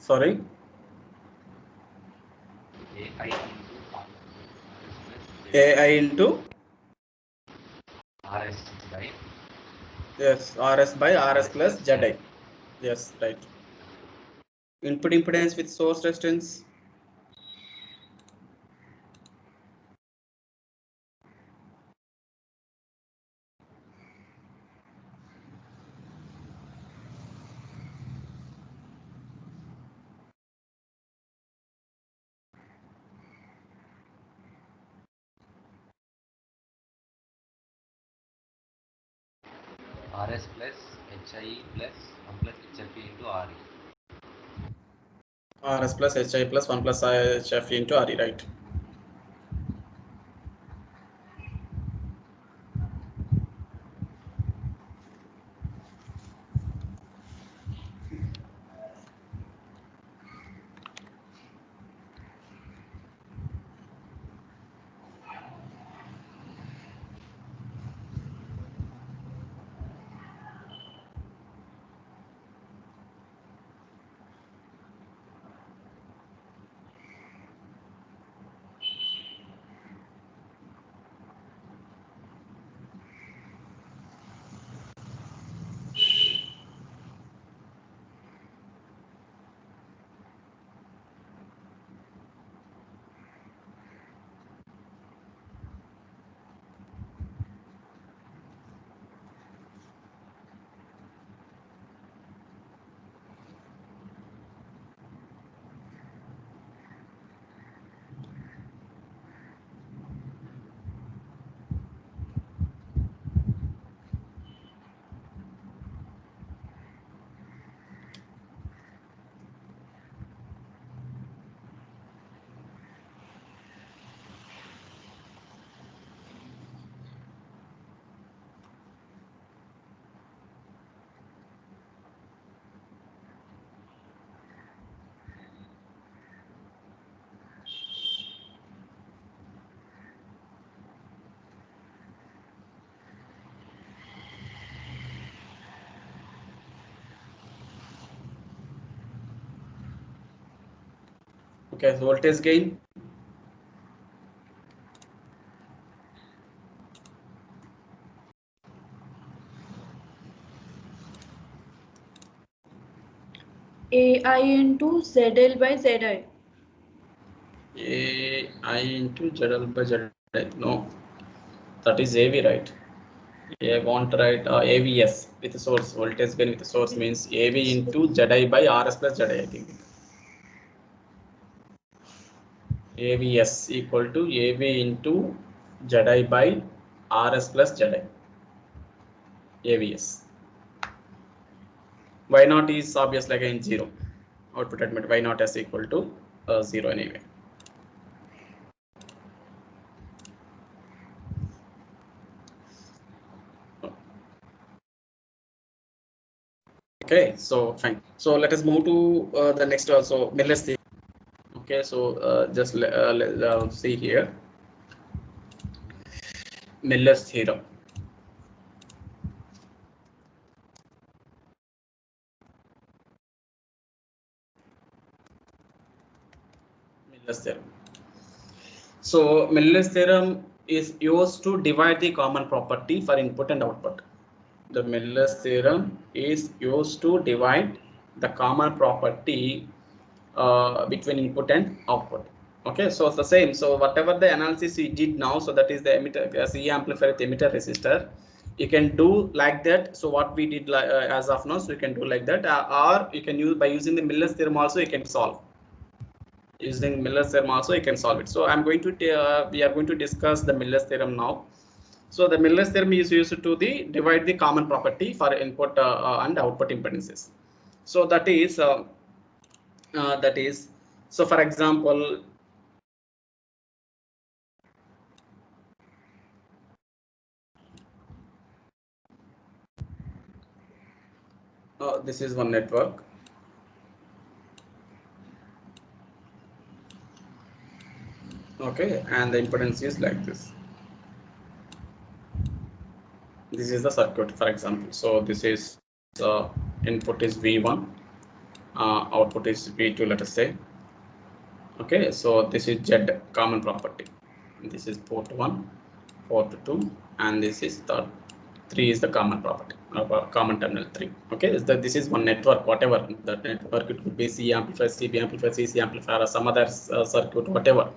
Sorry. AI into RS, right? yes, RS by RS plus ZI. Yes, right. Input impedance with source resistance. RS plus HI plus 1 plus HFE into RE. RS plus HI plus 1 plus HF into RE, right? Okay, so voltage gain. AI into ZL by ZI. AI into ZL by ZI. No, that is AV, right? I want to write AVS with the source. Voltage gain with the source means AV into ZI by RS plus ZI, I think. AVS equal to AV into ZI by RS plus ZI. AVS. Y naught is obviously again 0. Output admit Y naught is equal to 0 anyway. Okay, so fine. So let us move to the next. So Miller's theorem. Okay, so just let's see here. Miller's theorem. Miller's theorem. So Miller's theorem is used to divide the common property for input and output. The Miller's theorem is used to divide the common property between input and output. Okay, so it's the same. So whatever the analysis we did now, so that is the emitter CE amplifier with emitter resistor. You can do like that. So what we did as of now, so you can do like that, or you can use by using the Miller's theorem also you can solve. Using Miller's theorem also you can solve it. So I'm going to we are going to discuss the Miller's theorem now. So the Miller's theorem is used to divide the common property for input and output impedances. So that is so for example, this is one network. Okay, and the impedance is like this. This is the circuit, for example. So this is input is V1, output is V2, let us say. Okay, so this is Z common property. This is port 1, port 2, and this is the 3 is the common property, common terminal 3. Okay, this is one network, whatever the network, it could be C amplifier, CB amplifier, CC amplifier, or some other circuit, whatever,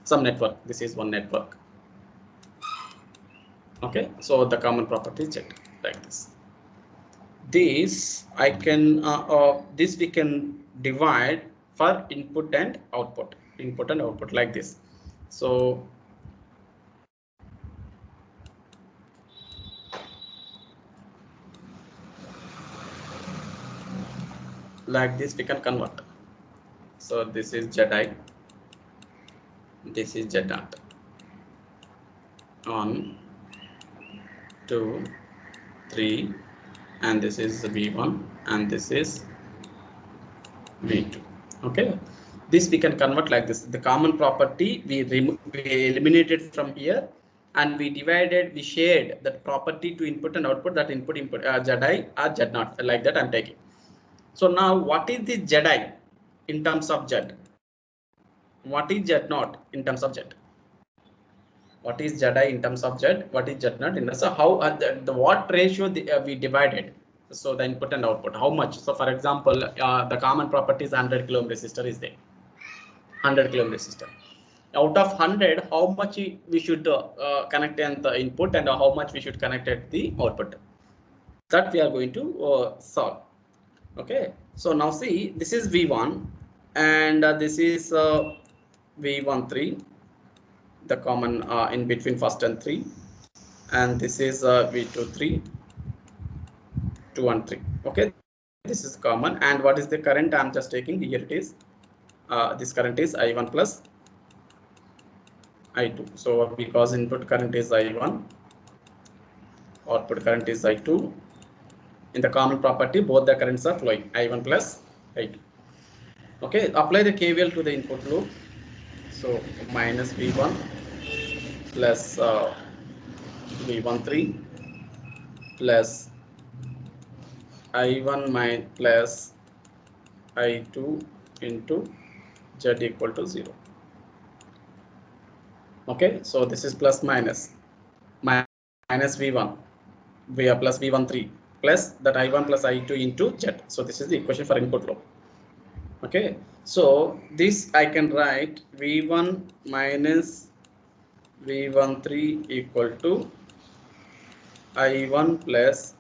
some network. This is one network. Okay, so the common property is Z like this. This I can this we can divide for input and output, like this. So like this we can convert. So this is ZI, this is Z naught. 1, 2, 3, and this is V1 and this is V2. Okay, this we can convert like this. The common property we eliminated from here, and we shared that property to input and output, that input ZI or Z naught, like that I'm taking. So now what is the ZI in terms of Z? What is Z naught in terms of Z? What is ZI in terms of Z? What is Z naught in terms of how the what ratio we divided? So the input and output, how much? So for example, the common property is 100 kilo ohm resistor is there. 100 kilo ohm resistor. Out of 100, how much we should connect at the input and how much we should connect at the output? That we are going to solve. Okay, so now see, this is V1 and this is V13, the common in between first and 3, and this is V23, 2 and 3. Okay, this is common. And what is the current I'm just taking here? It is this current is I1 plus I2. So because input current is I1, output current is I2. In the common property, both the currents are flowing, I1 plus I2. Okay, apply the KVL to the input loop. So minus V1 plus V13 plus I1 plus I2 into Z equal to 0. Okay, so this is plus minus V1, we are plus V13 plus that I1 plus I2 into Z. So this is the equation for input load. Okay, so this I can write V1 minus V13 equal to I1 plus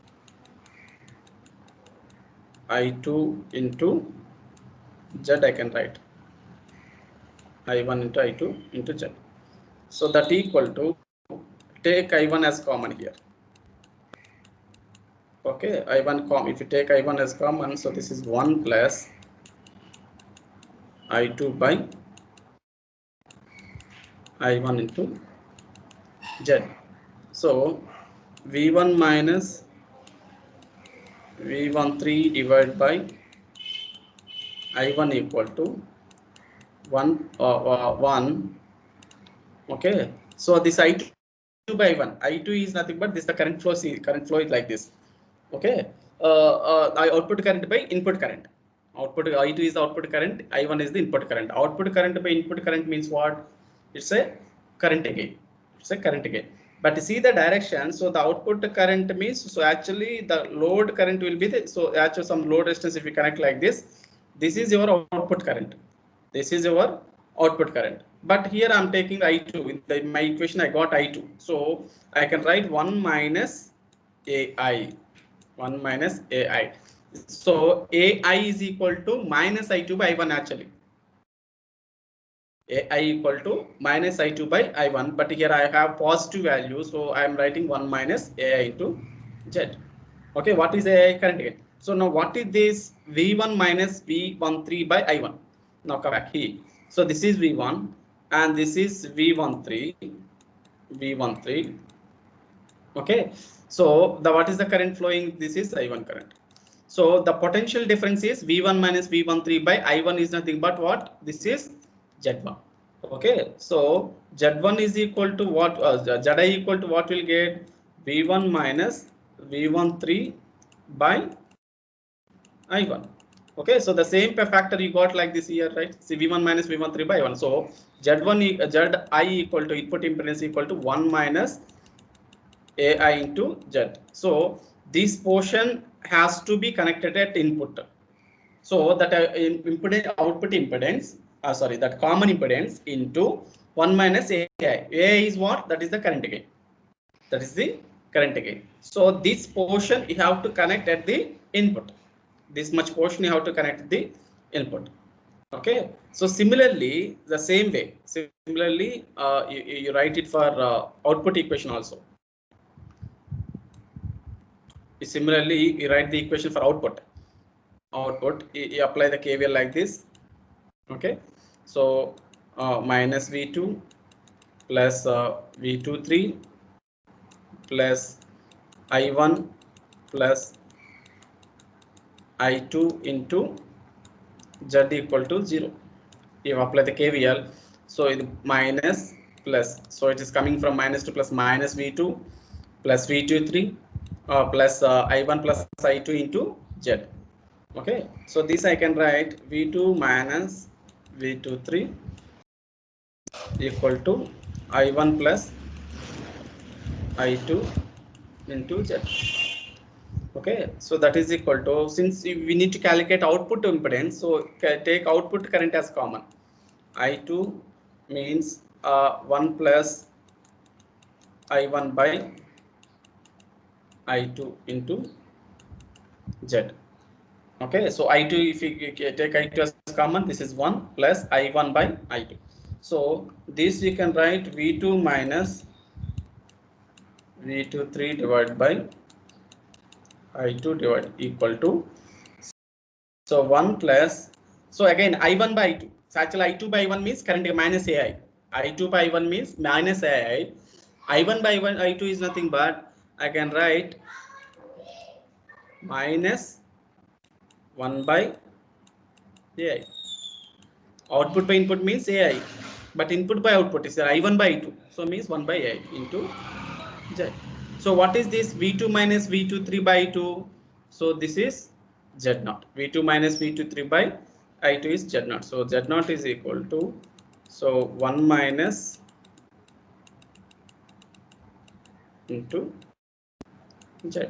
I2 into Z. I can write I1 into I2 into Z. So that equal to, take I1 as common here. Okay, I1 if you take I1 as common, so this is 1 plus I2 by I1 into Z. So V1 minus V13 divided by I1 equal to 1. Okay, so this I2 by I1, I2 is nothing but this, the current flow is like this. Okay, I output current by input current. Output I2 is the output current, I1 is the input current. Output current by input current means what? It's a current again. It's a current again. But see the direction. So the output current means, so actually the load current will be the, so actually some load resistance, if you connect like this, this is your output current. This is your output current. But here I'm taking I2. In my equation I got I2. So I can write 1 minus AI. 1 minus AI. So AI is equal to minus I2 by I1 actually. AI equal to minus I2 by I1, but here I have positive value, so I am writing 1 minus AI into Z. Okay, what is AI current again? So now what is this V1 minus V13 by I1? Now come back here. So this is V1 and this is V13. Okay, so the what is the current flowing? This is I1 current. So the potential difference is V1 minus V13 by I1 is nothing but what? This is Z1. Okay, so Z1 is equal to what? Zi equal to what will get? V1 minus V13 by I1. Okay, so the same factor you got like this here, right? See, V1 minus V13 by I1. So Z1 Zi equal to input impedance equal to 1 minus AI into Z. So this portion has to be connected at input. So that output impedance, that common impedance into 1 minus AI. AI is what? That is the current gain. That is the current gain. So this portion you have to connect at the input. This much portion you have to connect the input. Okay. So similarly, the same way. Similarly, you write it for output equation also. Similarly, you write the equation for output. You apply the KVL like this. Okay, so minus V2 plus V23 plus I1 plus I2 into Z equal to 0. You apply the KVL, so it minus plus, so it is coming from minus to plus, minus V2 plus V23 plus I1 plus I2 into Z. Okay, so this I can write V2 minus V23 equal to I1 plus I2 into Z. Okay, so that is equal to, since we need to calculate output impedance, so take output current as common. I2 means 1 plus I1 by I2 into Z. Okay, so I2, if you take I2 as common, this is 1 plus I1 by I2. So this you can write V2 minus V23 divided by I2 divided equal to, so 1 plus, so again I1 by I2. So actually I2 by I1 means current minus AI. I2 by I1 means minus AI. I1 by I2 is nothing but I can write minus 1 by AI. Output by input means AI, but input by output is I1 by I2. So means 1 by AI into Z. So what is this V2 minus V23 by 2? So this is Z0. V2 minus V23 by I2 is Z0. So Z0 is equal to, so 1 minus into Z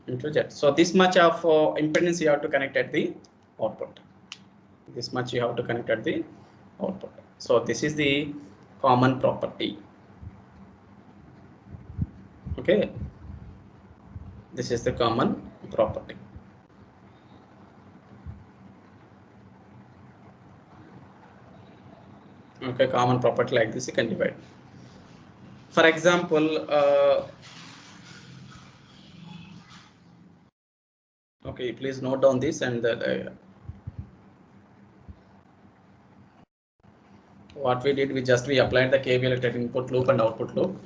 into Z. So this much of impedance you have to connect at the output. This much you have to connect at the output. So this is the common property. Okay, this is the common property. Okay, common property like this you can divide. For example, okay, please note down this, and what we did, we applied the KVL at input loop and output loop.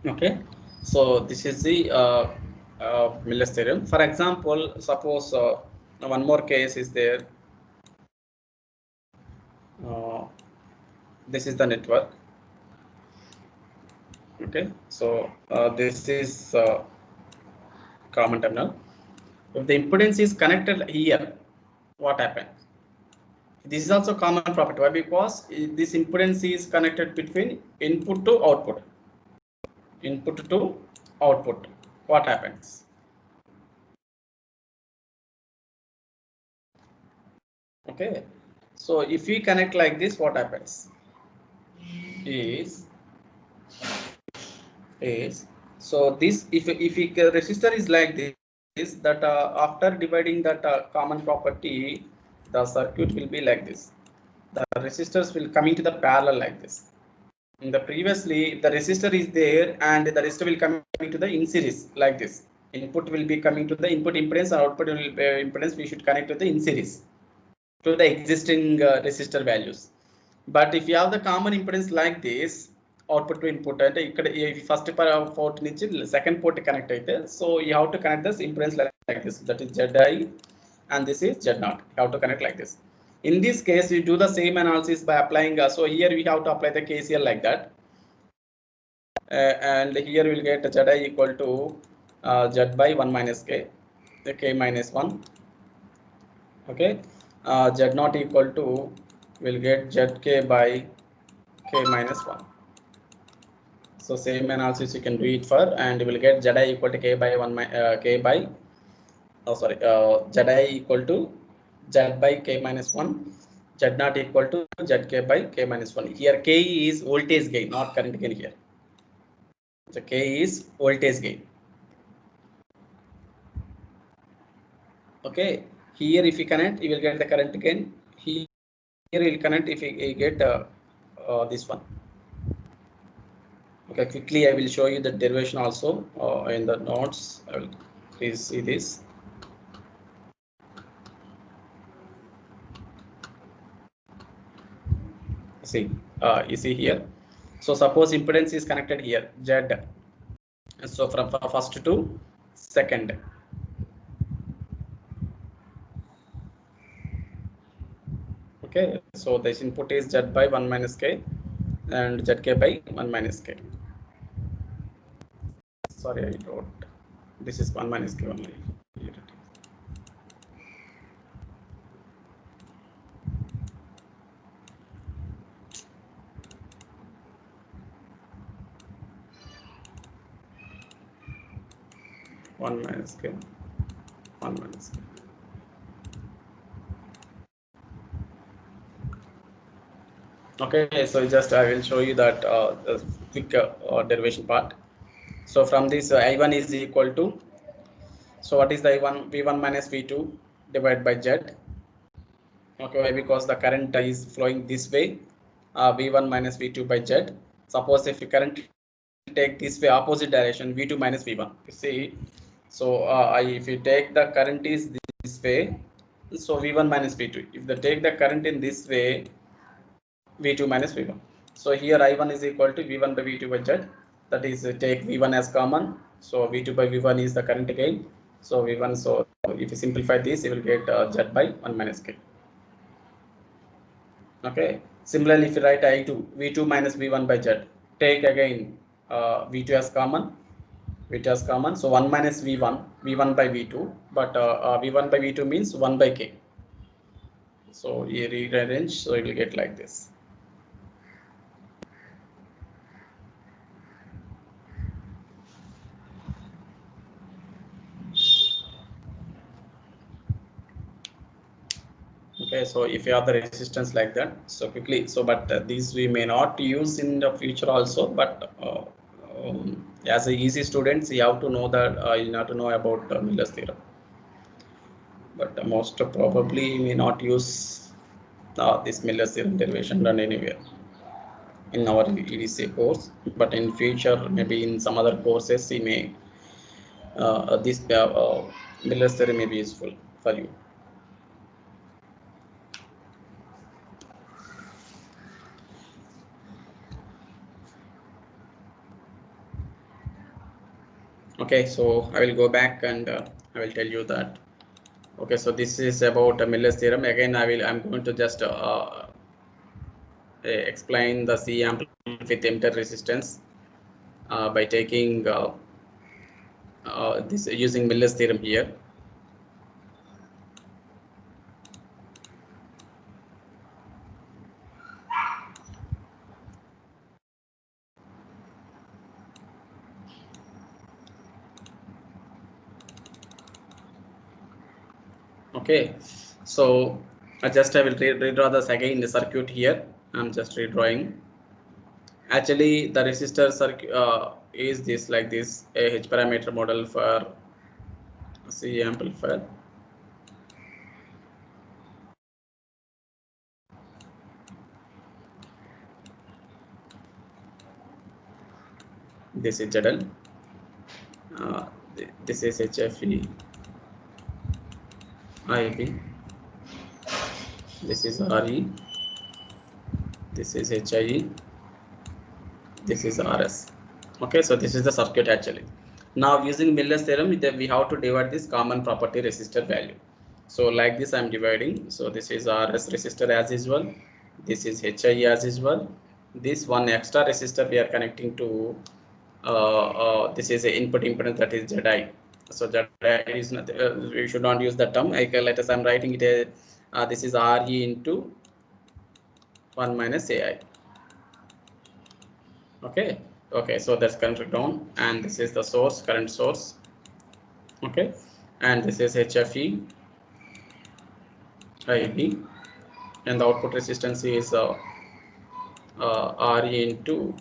Okay, so this is the Miller's theorem. For example, suppose one more case is there. This is the network. Okay, so this is common terminal. If the impedance is connected here, what happens? This is also common property. Why? Because this impedance is connected between input to output. Input to output. What happens? Okay, so if we connect like this, what happens? Is so this if resistor is like this, that after dividing that common property, the circuit will be like this. The resistors will come into the parallel like this. In the previously, the resistor is there and the resistor will come into the in series like this. Input will be coming to the input impedance, and output will impedance we should connect to the in series to the existing resistor values. But if you have the common impedance like this, output to input and first port నుంచి second port connect అయితే, so you have to connect this impedance like this, that is Zi and this is Z0. You have to connect like this. In this case, you do the same analysis by applying, so here we have to apply the KCL like that, and here we'll get Zi equal to Z by 1 minus K, the K minus 1. Okay, Z0 equal to, we'll get Zk by K minus 1. So same analysis you can do it for, and you will get Zi equal to K by 1 K by, oh sorry, Zi equal to Z by K minus 1, Z0 equal to Zk by K minus 1. Here K is voltage gain, not current gain here. So K is voltage gain. Okay, here if you connect, you will get the current gain. Here you will connect if you get this one. Okay, quickly I will show you the derivation also in the notes. I will please see this. See, you see here. So suppose impedance is connected here, Z. So from first to second. Okay, so this input is Z by 1 minus K and Zk by 1 minus K. sorry, I wrote this is 1 minus k only. Here it is. One minus k, 1 minus k. Okay, so just I will show you that the quick derivation part. So from this I1 is equal to, so what is the I1? V1 minus V2 divided by Z. Okay, why? Because the current is flowing this way, V1 minus V2 by Z. Suppose if you current take this way opposite direction, V2 minus V1. You see, so if you take the current is this way, so V1 minus V2. If they take the current in this way, V2 minus V1. So here I1 is equal to V1 by V2 by Z. That is, take V1 as common. So V2 by V1 is the current again. So V1. So if you simplify this, you will get Z by 1 minus K. Okay. Similarly, if you write I2, V2 minus V1 by Z, take again V2 as common. V2 as common. So 1 minus V1, V1 by V2. But V1 by V2 means 1 by K. So you rearrange. So it will get like this. Okay, so if you have the resistance like that, so quickly, so but these we may not use in the future also, but as a easy students, you have to know that you have to know about Miller's theorem. But most probably may not use this Miller's theorem derivation done anywhere in our EDC course, but in future maybe in some other courses we may this Miller's theorem may be useful for you. Okay, so I will go back and I will tell you that. Okay, so this is about Miller's theorem. Again, I'm going to just explain the C amp with emitter resistance by taking this using Miller's theorem here. Okay, so I will redraw this again the circuit here. I'm just redrawing. Actually, the resistor circuit is this like this, a H parameter model for C amplifier. This is ZL. This is HFE. IB, this is RE, this is HIE, this is RS. Okay, so this is the circuit actually. Now using Miller's theorem, we have to divide this common property resistor value. So like this I'm dividing. So this is RS resistor as usual, this is HIE as usual, this one extra resistor we are connecting to this is a input impedance, that is ZI. So that is not, we should not use that term. Let us, I'm writing it this is RE into 1 minus AI. Okay, so that's current down, and this is the source, current source. Okay, and this is HFE IB, and the output resistance is RE into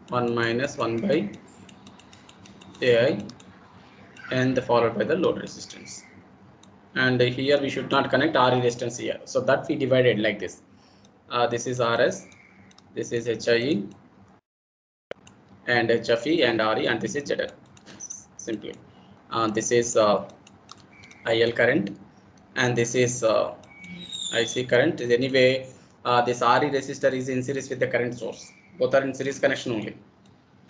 1 minus 1 by AI, and followed by the load resistance. And here we should not connect RE resistance here, so that we divided like this. This is RS, this is HIE, and HFE and RE, and this is ZL. Simply, this is IL current, and this is IC current. Anyway, this RE resistor is in series with the current source. Both are in series connection only.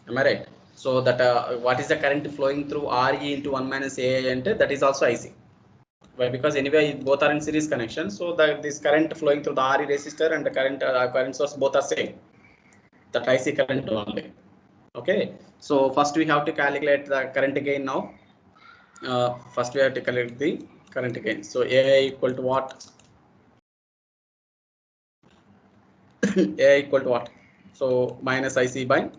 Am I right? So that what is the current flowing through RE into 1 minus AI, and that is also IC. Why? Because anyway both are in series connection, so that this current flowing through the RE resistor and the current source both are same. That IC current only. Okay, so first we have to calculate the current gain now. First we have to calculate the current gain. So AI equal to what? AI equal to what? So minus IC by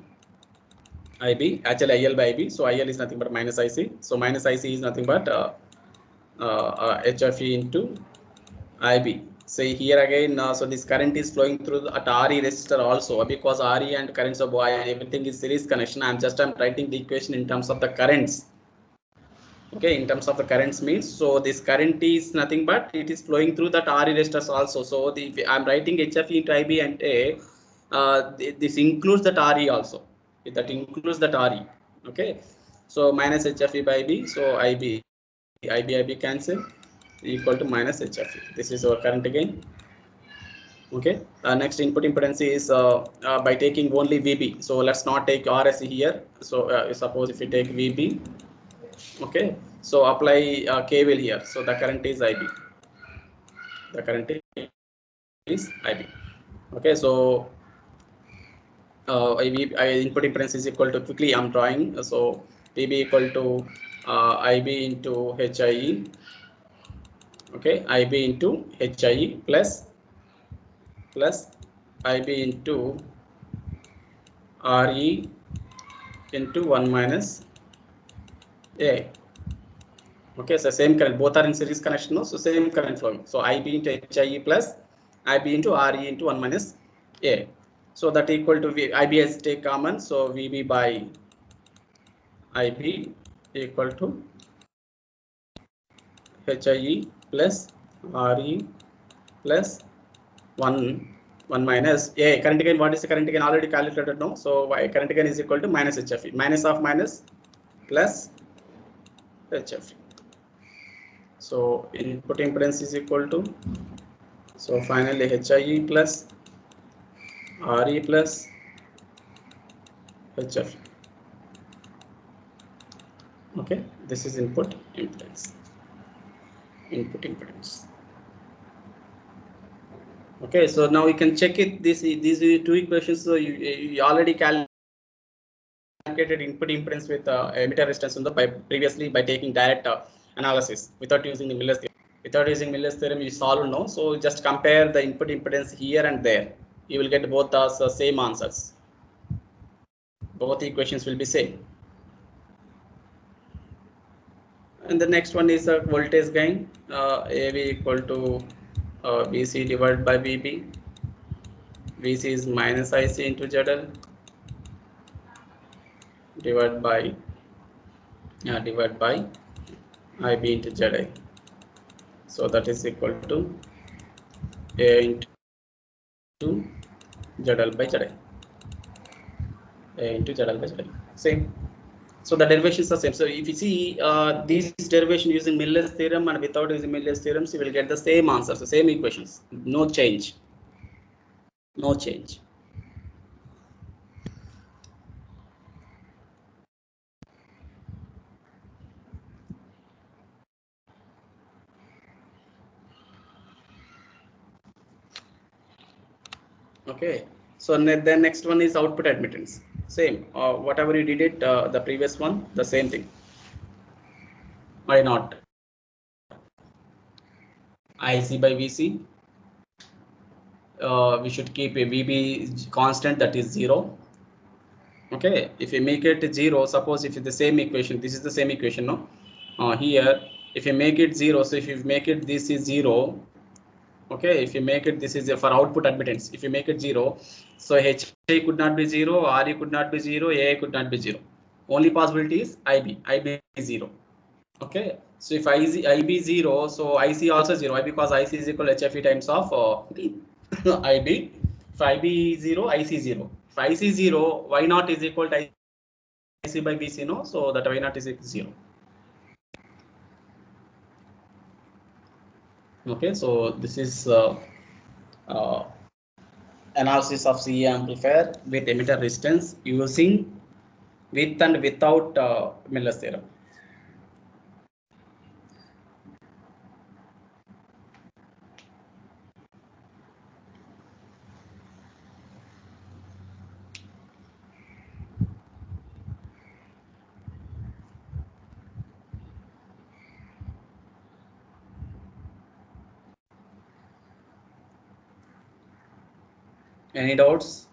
IB, actually IL by IB. So IL is nothing but minus IC. So minus IC is nothing but HFE into IB. So here again, so this current is flowing through at RE resistor also, because RE and currents of everything is series connection. I'm writing the equation in terms of the currents. Okay, in terms of the currents means, so this current is nothing but it is flowing through that RE resistors also. So I'm writing HFE into IB and this includes that RE also. That includes that RE. Okay, so minus HFE by IB. So IB cancel, equal to minus HFE. This is our current again. Okay, next input impedance is by taking only VB. So let's not take RS here. So suppose if you take VB, okay, so apply KVL here. So the current is IB. The current is IB. Okay, so input impedance is equal to, quickly I'm drawing. So VB equal to IB into HIE. Okay, IB into HIE plus IB into RE into 1 minus A. Okay, so same current, both are in series connection, no? So same current flowing. So IB into HIE plus IB into RE into 1 minus A. So that equal to IB has take common. So VB by IB equal to HIE plus RE plus 1 minus A. Current gain, what is the current gain? Already calculated now. So y current gain is equal to minus HFE. Minus of minus plus HFE. So input impedance is equal to, so finally HIE plus RE plus HFE. Okay, this is input impedance. Input impedance. Okay, so now you can check it. These two equations. So you already calculated input impedance with emitter resistance on the previously by taking direct analysis without using the Miller's theorem. Without using Miller's theorem, you solve now. So just compare the input impedance here and there. You will get both the same answers. Both equations will be same. And the next one is a voltage gain. AV equal to VC divided by VB. VC is minus IC into ZL divided by IB into ZI. So that is equal to A into ZL by ZI. A into ZL by ZI. Same. So the derivations are same. So if you see these derivation using Miller's theorem and without using Miller's theorem, you will get the same answers, the same equations. No change. No change. Okay, so the next one is output admittance. Same, whatever you did it, the previous one, the same thing. Why not? IC by VC. We should keep a VB constant, that is 0. Okay, if you make it 0, suppose if it's the same equation, this is the same equation, no? Here, if you make it 0, so if you make it this is 0. Okay, if you make it, this is for output admittance. If you make it 0, so HA could not be 0, RE could not be 0, AA could not be 0. Only possibility is IB is 0. Okay, so if IB 0, so IC also 0. Why? Because IC is equal to HFE times of IB. If IB 0, IC 0. If IC 0, Y naught is equal to IC by BC, no? So that Y naught is equal to 0. Okay, so this is analysis of CE amplifier with emitter resistance using with and without Miller's theorem. Any doubts?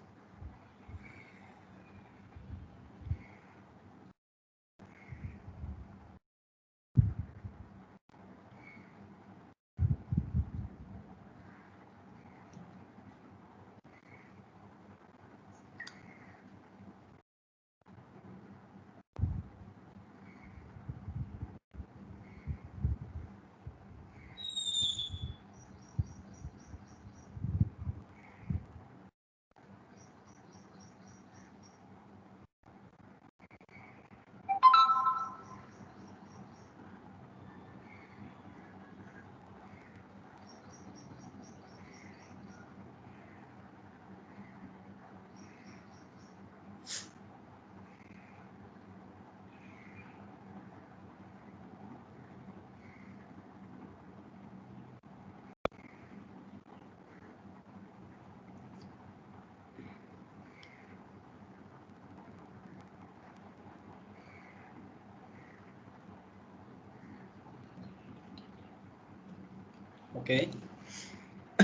Okay.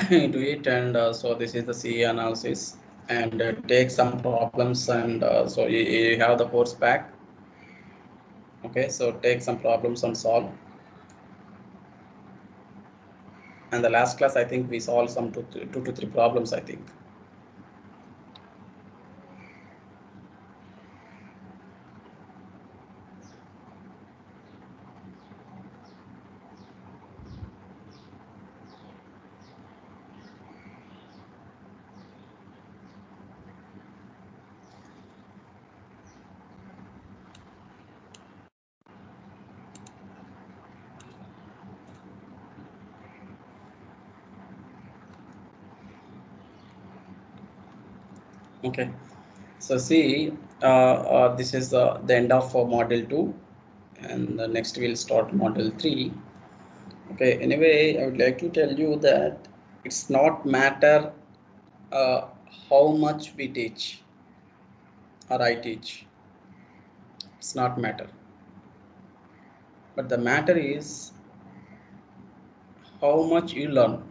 Do it, and so this is the CE analysis, and take some problems, and so you have the course pack. Okay, so take some problems and solve. And the last class, I think we solved some two to three problems, I think. Okay, so see, this is the end of module 2, and the next we'll start module 3. Okay, anyway, I would like to tell you that it's not matter uh, how much we teach or I teach. It's not matter, but the matter is how much you learn,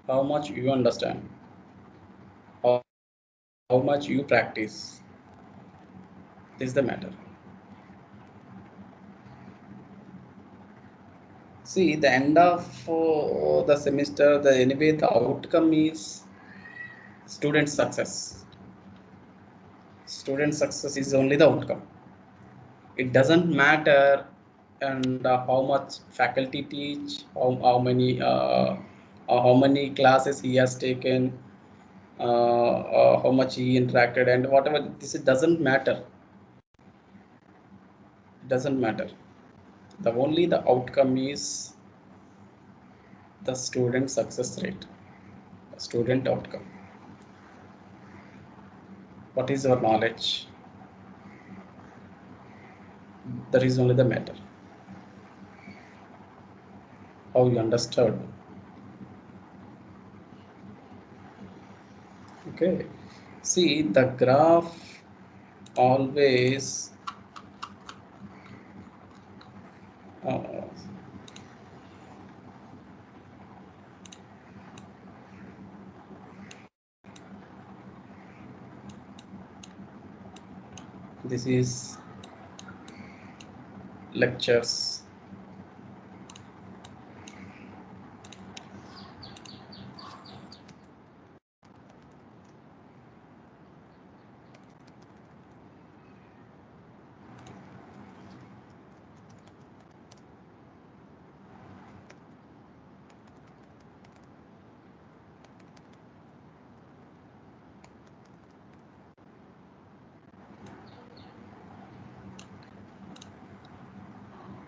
how much you understand, how much you practice. This is the matter. See, the end of the semester, anyway the outcome is student success. Student success is only the outcome. It doesn't matter and how much faculty teach, how many classes he has taken, how much he interacted, and whatever. This doesn't matter. It doesn't matter. The only the outcome is the student success rate, the student outcome. What is your knowledge? That is only the matter. How you understood. Okay. See, the graph always uh, this is lectures.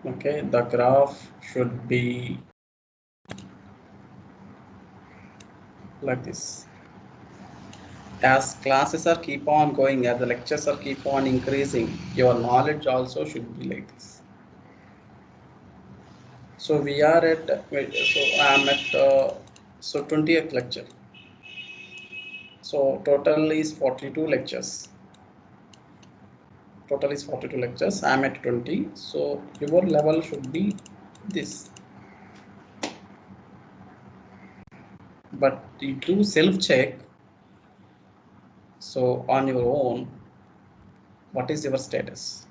Okay, the graph should be like this. As classes are keep on going, as the lectures are keep on increasing, your knowledge also should be like this. So we are at, so I am at, so 20th lecture. So total is 42 lectures. Total is 42 lectures. I am at 20. So your level should be this. but you do self-check. So on your own, what is your status?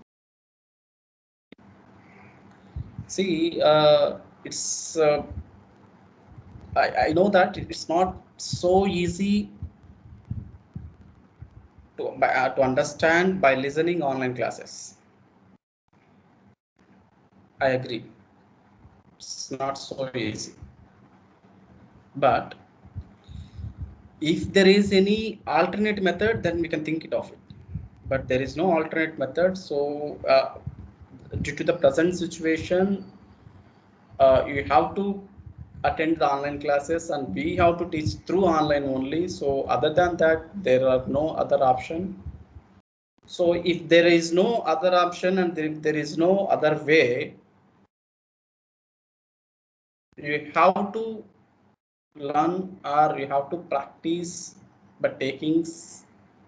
See, it's I know that it's not so easy to understand by listening online classes. I agree. It's not so easy. But if there is any alternate method, then we can think it of it. But there is no alternate method. So due to the present situation, you have to attend the online classes and we have to teach through online only. So other than that, there are no other option. So if there is no other option and if there is no other way, you have to learn or you have to practice by taking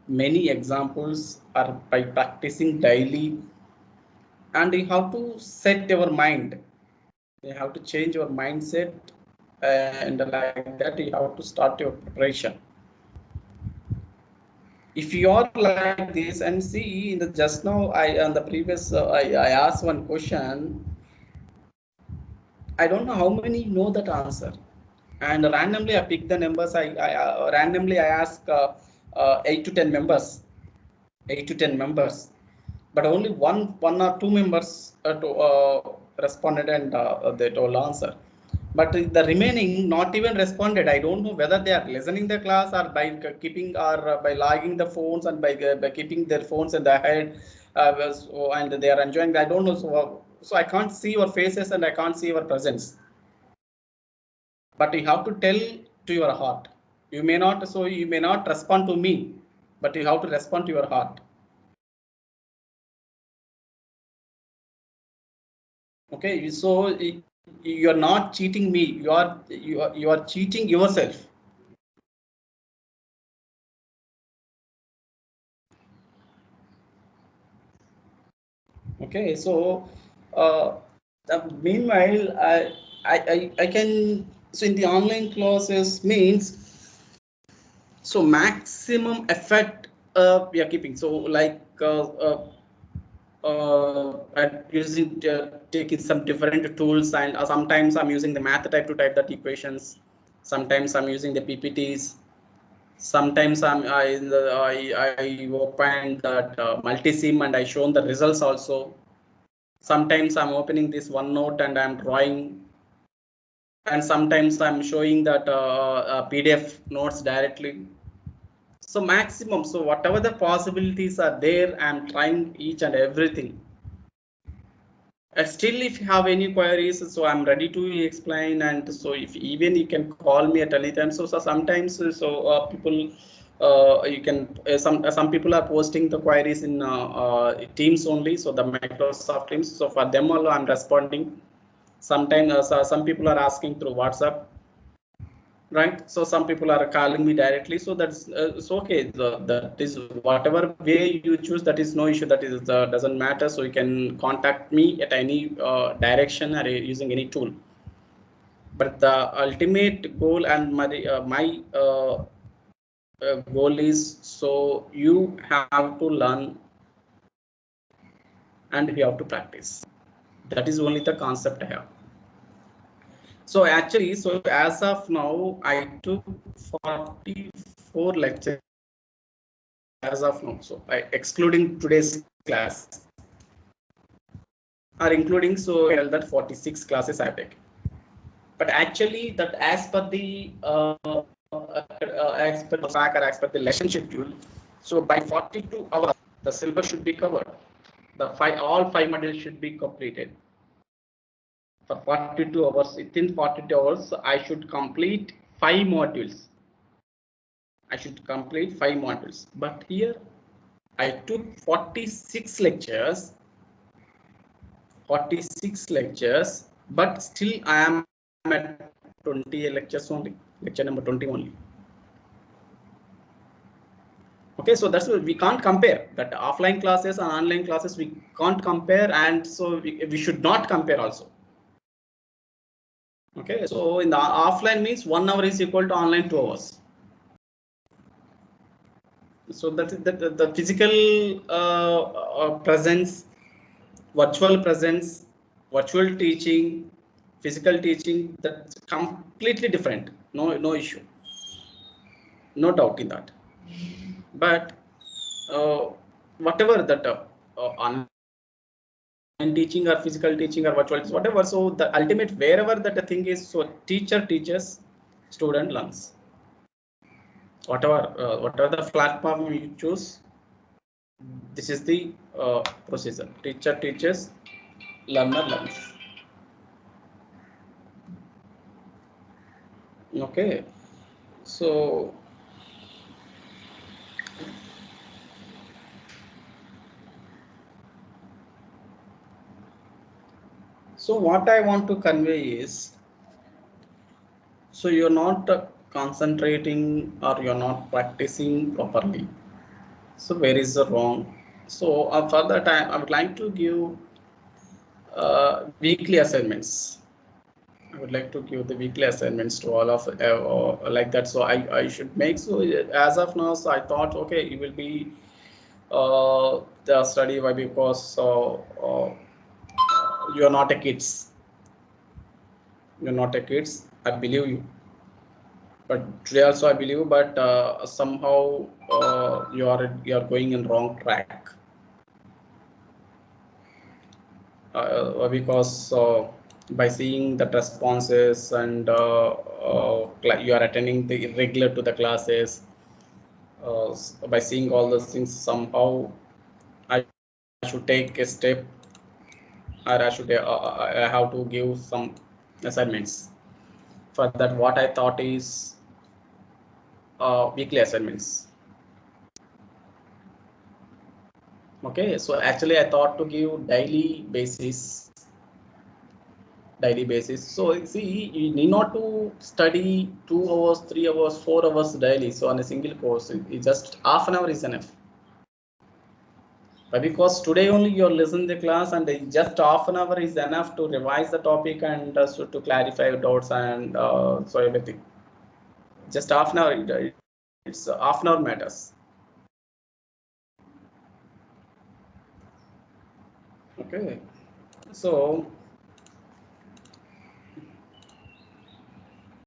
many examples or by practicing daily, and you have to set your mind. You have to change your mindset, and like that you have to start your preparation. If you are like this, and see in the just now I on the previous I asked one question. I don't know how many know that answer, and randomly I pick the numbers. I randomly I ask 8 to 10 members, 8 to 10 members, but only one or two members responded, and they told answer. But the remaining not even responded. I don't know whether they are listening the class or by keeping or by logging the phones and by keeping their phones in their head, and they are enjoying. I don't know. So I can't see your faces and I can't see your presence. But you have to tell to your heart. You may not. So you may not respond to me, but you have to respond to your heart. Okay. So you are not cheating me. You are cheating yourself. Okay, so uh, meanwhile, I can, so in the online classes means, so maximum effect we are keeping. So like I'm using taking some different tools, and sometimes I'm using the math type to type that equations. Sometimes I'm using the PPTs. Sometimes I opened that multi-sim and I shown the results also. Sometimes I'm opening this OneNote and I'm drawing, and sometimes I'm showing that PDF notes directly. So maximum, so whatever the possibilities are there, I'm trying each and everything. Still, if you have any queries, so I'm ready to explain. And so if even you can call me at any time. So sometimes, people, you can some people are posting the queries in Teams only. So the Microsoft Teams. So for them all, I'm responding. Sometimes some people are asking through WhatsApp, right? So some people are calling me directly. So that's it's okay. That is whatever way you choose. That is no issue. That is doesn't matter. So you can contact me at any direction or using any tool. But the ultimate goal and my goal is, so you have to learn and you have to practice. That is only the concept I have. So actually, so as of now, I took 44 lectures as of now. So excluding today's class, or including, so that 46 classes I take. But actually, that as per the as per the track or as per the lesson schedule, so by 42 hours, the syllabus should be covered. All five modules should be completed. For 42 hours, within 42 hours, I should complete 5 modules. I should complete 5 modules. But here, I took 46 lectures, but still I am at 20 lectures only, lecture number 20 only. Okay, so that's what we can't compare that offline classes and online classes. We can't compare, and so we should not compare also. Okay, so in the offline means 1 hour is equal to online 2 hours. So that is the physical presence, virtual presence, virtual teaching, physical teaching, that's completely different. No issue, no doubt in that. But whatever that online teaching or physical teaching or virtual whatever, so the ultimate wherever that the thing is, so teacher teaches, student learns. Whatever the platform you choose, this is the procedure. Teacher teaches, learner learns. Okay, so what I want to convey is, so you're not concentrating or you're not practicing properly. So where is the wrong? So for that I would like to give weekly assignments. I would like to give the weekly assignments to all of like that. So I should make, so as of now, so I thought, okay, it will be the study. Why? Because you are not a kids. You're not a kids. I believe you. But today also I believe, but somehow you are going in wrong track. Because by seeing the responses and you are attending the regular to the classes, by seeing all those things, somehow I should take a step, or I have to give some assignments. For that, what I thought is weekly assignments. Okay, so actually I thought to give daily basis. So see, you need not to study 2 hours, 3 hours, 4 hours daily. So on a single course, just half an hour is enough. But because today only you're listening the class, and just half an hour is enough to revise the topic and so to clarify doubts and so everything. Just half an hour, it's half an hour matters. Okay, so